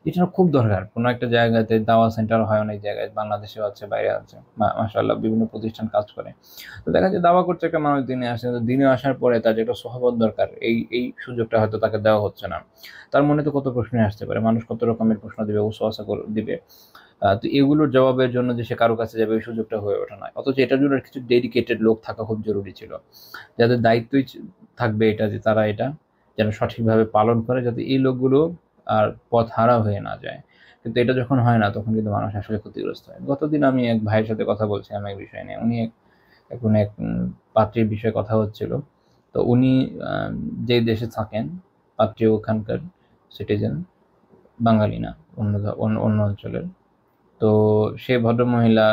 Speaker 2: এটা খুব দরকার। কোনো একটা জায়গাতে দাওয়া সেন্টার হয় অনেক জায়গায়, বাংলাদেশেও আছে, বাইরে আছে, মাশাআল্লাহ বিভিন্ন প্রতিষ্ঠান কাজ করে। তো দেখা যায় দাওয়া করছে একটা মানুষ, দিনে আসে, তো দিনে আসার পরে তার যে একটা সহবত দরকার, এই সুযোগটা হয়তো তাকে দেওয়া হচ্ছে না। তার মনে তো কত প্রশ্ন আসতে পারে, মানুষ কত রকমের প্রশ্ন দিবে, ওয়াসওয়াসা দিবে। তো এগুলোর জবাবের জন্য যে সে কারো কাছে যাবে ওই সুযোগটা হয়ে ওঠে না। অথচ এটার জন্য কিছু ডেডিকেটেড লোক থাকা খুব জরুরি ছিল, যাদের দায়িত্বই থাকবে এটা, যে তারা এটা যেন সঠিকভাবে পালন করে, যাতে এই লোকগুলো আর পথ হারা হয়ে না যায়। কিন্তু এটা যখন হয় না তখন কিন্তু মানুষ আসলে ক্ষতিগ্রস্ত হয়। গতদিন আমি এক ভাইয়ের সাথে কথা বলছিলাম এক বিষয় নিয়ে, উনি এখন এক পাত্রীর বিষয়ে কথা হচ্ছিল। তো উনি যে দেশে থাকেন, পাত্রী ওখানকার সিটিজেন, বাঙালি না, অন্য অঞ্চলের। তো সে ভদ্রমহিলা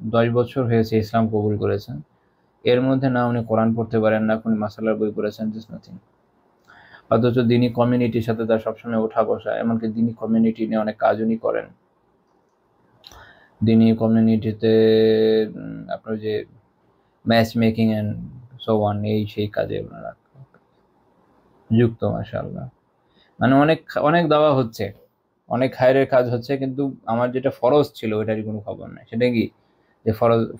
Speaker 2: 10 বছর হয়েছে ইসলাম কবুল করেছেন, এর মধ্যে না উনি কোরআন পড়তে পারেন, না উনি মাসালার বই পড়েছেন, জাস্ট নাথিং। অথচ দিনী কমিউনিটির সাথে তার সবসময় ওঠা বসা, এমনকি দিনী কমিউনিটি নিয়ে অনেক কাজ উনি করেন। দিনী কমিউনিটিতে আপনার যে match making and so on, এই সেই কাজে ওনারা যুক্ত, মাশাআল্লাহ। মানে অনেক অনেক দেওয়া হচ্ছে, অনেক খায়রের কাজ হচ্ছে, কিন্তু আমার যেটা ফরজ ছিল ওইটারই কোনো খবর নাই। সেটা কি, যে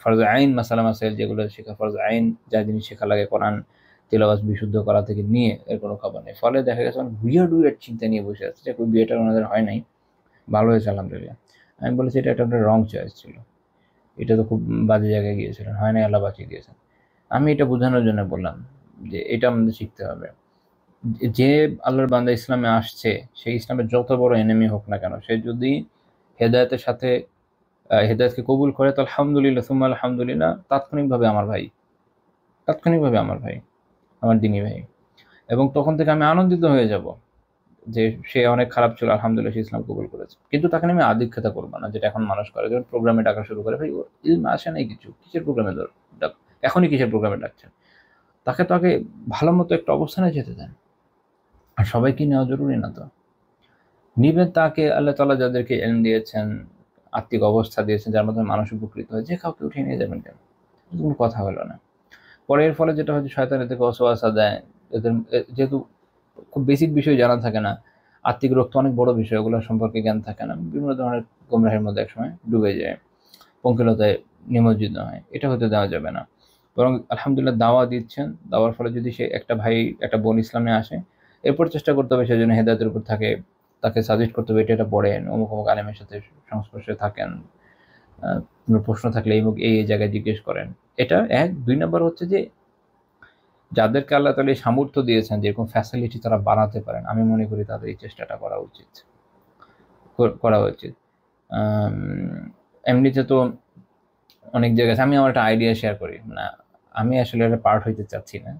Speaker 2: ফরজ আইন মাসালা মাসাইল যেগুলো শেখা, ফরজ আইন যা জিনিস শেখা লাগে, কোরআন তেলাওয়াত বিশুদ্ধ করা থেকে নিয়ে এর কোনো খবর নেই। ফলে দেখা গেছে অনেক উইয়ার্ড চিন্তা নিয়ে বসে আছে, যে বিয়েটা ওনাদের হয় নাই, ভালো হয়েছে আলহামদুলিল্লাহ। আমি বলেছি এটা একটা রং চয়েস ছিল, এটা তো খুব বাজে জায়গায় গিয়েছিলেন, হয় নাই, আল্লাহ বাঁচিয়ে দিয়েছেন। আমি এটা বোঝানোর জন্য বললাম যে এটা আমাদের শিখতে হবে, যে আল্লাহর বান্দা ইসলামে আসছে, সেই ইসলামের যত বড় এনিমি হোক না কেন, সে যদি হেদায়েতের সাথে হেদায়েতকে কবুল করে, তো আলহামদুলিল্লাহ, সুম্মা আলহামদুলিল্লাহ, তাৎক্ষণিকভাবে আমার ভাই, তাৎক্ষণিকভাবে আমার ভাই, আমার দিনী ভাই। এবং তখন থেকে আমি আনন্দিত হয়ে যাব যে সে অনেক খারাপ ছিল, আলহামদুলিল্লাহ সে ইসলাম কবুল করেছে। কিন্তু তাকে আমি আদিক্ষেতা করবো না, যেটা এখন মানুষ করে, যখন প্রোগ্রামে ডাকা শুরু করে, ভাই ওর ইলম আসে নাই কিছু, কিসের প্রোগ্রামে ডাক, এখনই কিসের প্রোগ্রামে ডাকছেন? তাকে তো আগে ভালো মতো একটা অবস্থানে যেতে দেন। আর সবাইকে নেওয়া জরুরি না তো, নিবেন তাকে আল্লাহ তাআলা যাদেরকে ইলম দিয়েছেন, আত্মিক অবস্থা দিয়েছেন, যার মাধ্যমে মানুষ উপকৃত হয়, যে কাউকে উঠিয়ে নিয়ে যাবেন কেন? কোনো কথা হলো না। পরে এর ফলে যেটা হচ্ছে, শয়তান এদেরকে ওয়াসওয়াসা দেয়, এদের যেহেতু খুব বেসিক বিষয় জানা থাকে না, আত্মিক রোগ তো অনেক বড় বিষয়, ওগুলো সম্পর্কে জ্ঞান থাকে না, বিভিন্ন ধরনের গোমরাহের মধ্যে একসময় ডুবে যায়, পঙ্কিলতায় নিমজ্জিত হয়। এটা হতে দেওয়া যাবে না। বরং আলহামদুলিল্লাহ দাওয়া দিচ্ছেন, দাওয়ার ফলে যদি সে একটা ভাই, একটা বোন ইসলামে আসে, এরপর চেষ্টা করতে হবে সেজন্য হেদায়েতের উপর থাকে, তাকে সাজেস্ট করতে হবে এটা পড়েন, অমুক অমুক আলেমের সাথে সংস্পর্শে থাকেন, কোনো প্রশ্ন থাকলে এই জায়গায় জিজ্ঞেস করেন। এটা এক। 2 নম্বর হচ্ছে যে যাদেরকে আল্লাহ তাআলা এই সামর্থ্য দিয়েছেন, যেরকম ফ্যাসিলিটি তারা বানাতে পারেন, আমি মনে করি তাদের এই চেষ্টাটা করা উচিত, করা উচিত। এমনিতে তো অনেক জায়গায় আছে, আমি আমার একটা আইডিয়া শেয়ার করি না, আমি আসলে এটা পার্ট হইতে চাচ্ছি না,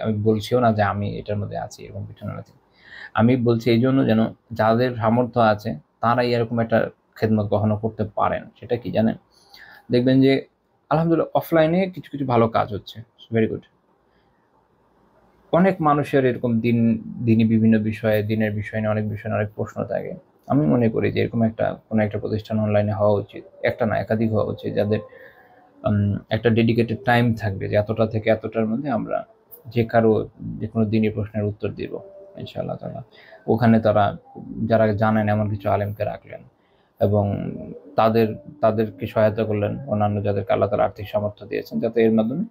Speaker 2: আমি বলছিও না যে আমি এটার মধ্যে আছি, এরকম কিছু না। আমি বলছি এই জন্য যেন যাদের সামর্থ্য আছে তারাই এরকম একটা খেদমত কখনো করতে পারেন। সেটা কি জানেন? দেখবেন যে আলহামদুলিল্লাহ অফলাইনে কিছু কিছু ভালো কাজ হচ্ছে, ভেরি গুড। অনেক মানুষের এরকম দিনই বিভিন্ন বিষয়ে, দিনের বিষয় নিয়ে, অনেক বিষয় নিয়ে অনেক প্রশ্ন থাকে। আমি মনে করি যে এরকম কোনো একটা প্রতিষ্ঠান অনলাইনে হওয়া উচিত, একটা না একাধিক হওয়া উচিত, যাদের একটা ডেডিকেটেড টাইম থাকবে যে এতটা থেকে এতটার মধ্যে আমরা যে কোনো দিনই প্রশ্নের উত্তর দিব। ইনশাআল্লাহ তাআলা। ওখানে তারা যারা জানেন এমন কিছু আলেমকে রাখলেন এবং তাদেরকে সহায়তা করলেন, অন্যান্য যাদেরকে আল্লাহ তাআলা আর্থিক সামর্থ্য দিয়েছেন, যাতে এর মাধ্যমে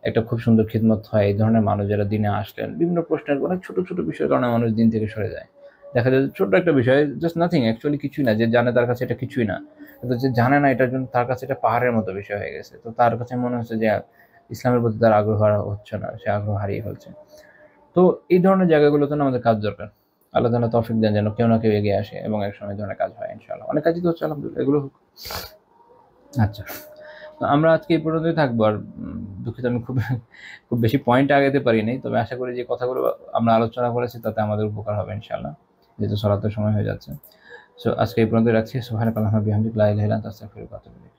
Speaker 2: একটা খুব সুন্দর খিদমত হয়। এই ধরনের মানুষ যারা দিনে আসলেন, বিভিন্ন প্রশ্নের অনেক ছোট ছোট বিষয়ের কারণে মানুষ দিন থেকে সরে যায়। দেখা যায় যে ছোট্ট একটা বিষয়, জাস্ট নাথিং, অ্যাকচুয়ালি কিছুই না, যে জানে তার কাছে এটা কিছুই না, কিন্তু যে জানে না এটার জন্য তার কাছে এটা পাহাড়ের মতো বিষয় হয়ে গেছে। তো তার কাছে মনে হচ্ছে যে ইসলামের প্রতি তার আগ্রহ হচ্ছে না, সে আগ্রহ হারিয়ে ফেলছে। তো এই ধরনের জায়গাগুলোতে না আমাদের কাজ দরকার। আল্লাহ তাআলা তৌফিক দেন যেন কেউ না কেউ এগিয়ে আসে এবং একসময় এই ধরনের কাজ হয় ইনশাআল্লাহ। অনেক কাজই তো হচ্ছে আলহামদুলিল্লাহ, এগুলো হোক। আচ্ছা, তো আমরা আজকে এই পর্যন্তই থাকবো। আর দুঃখিত, আমি খুব বেশি পয়েন্ট আগাইতে পারি নাই, তবে আশা করি যে কথাগুলো আমরা আলোচনা করেছি তাতে আমাদের উপকার হবে ইনশাআল্লাহ, যেহেতু সালাতের সময় হয়ে যাচ্ছে। সো আজকে এই পর্যন্তই রাখছি। সুবহানাকাল্লাহুম্মা বিহামদিকা লা ইলাহা ইল্লা আনতা আস্তাগফিরুকা ওয়া আতুবু ইলাইক।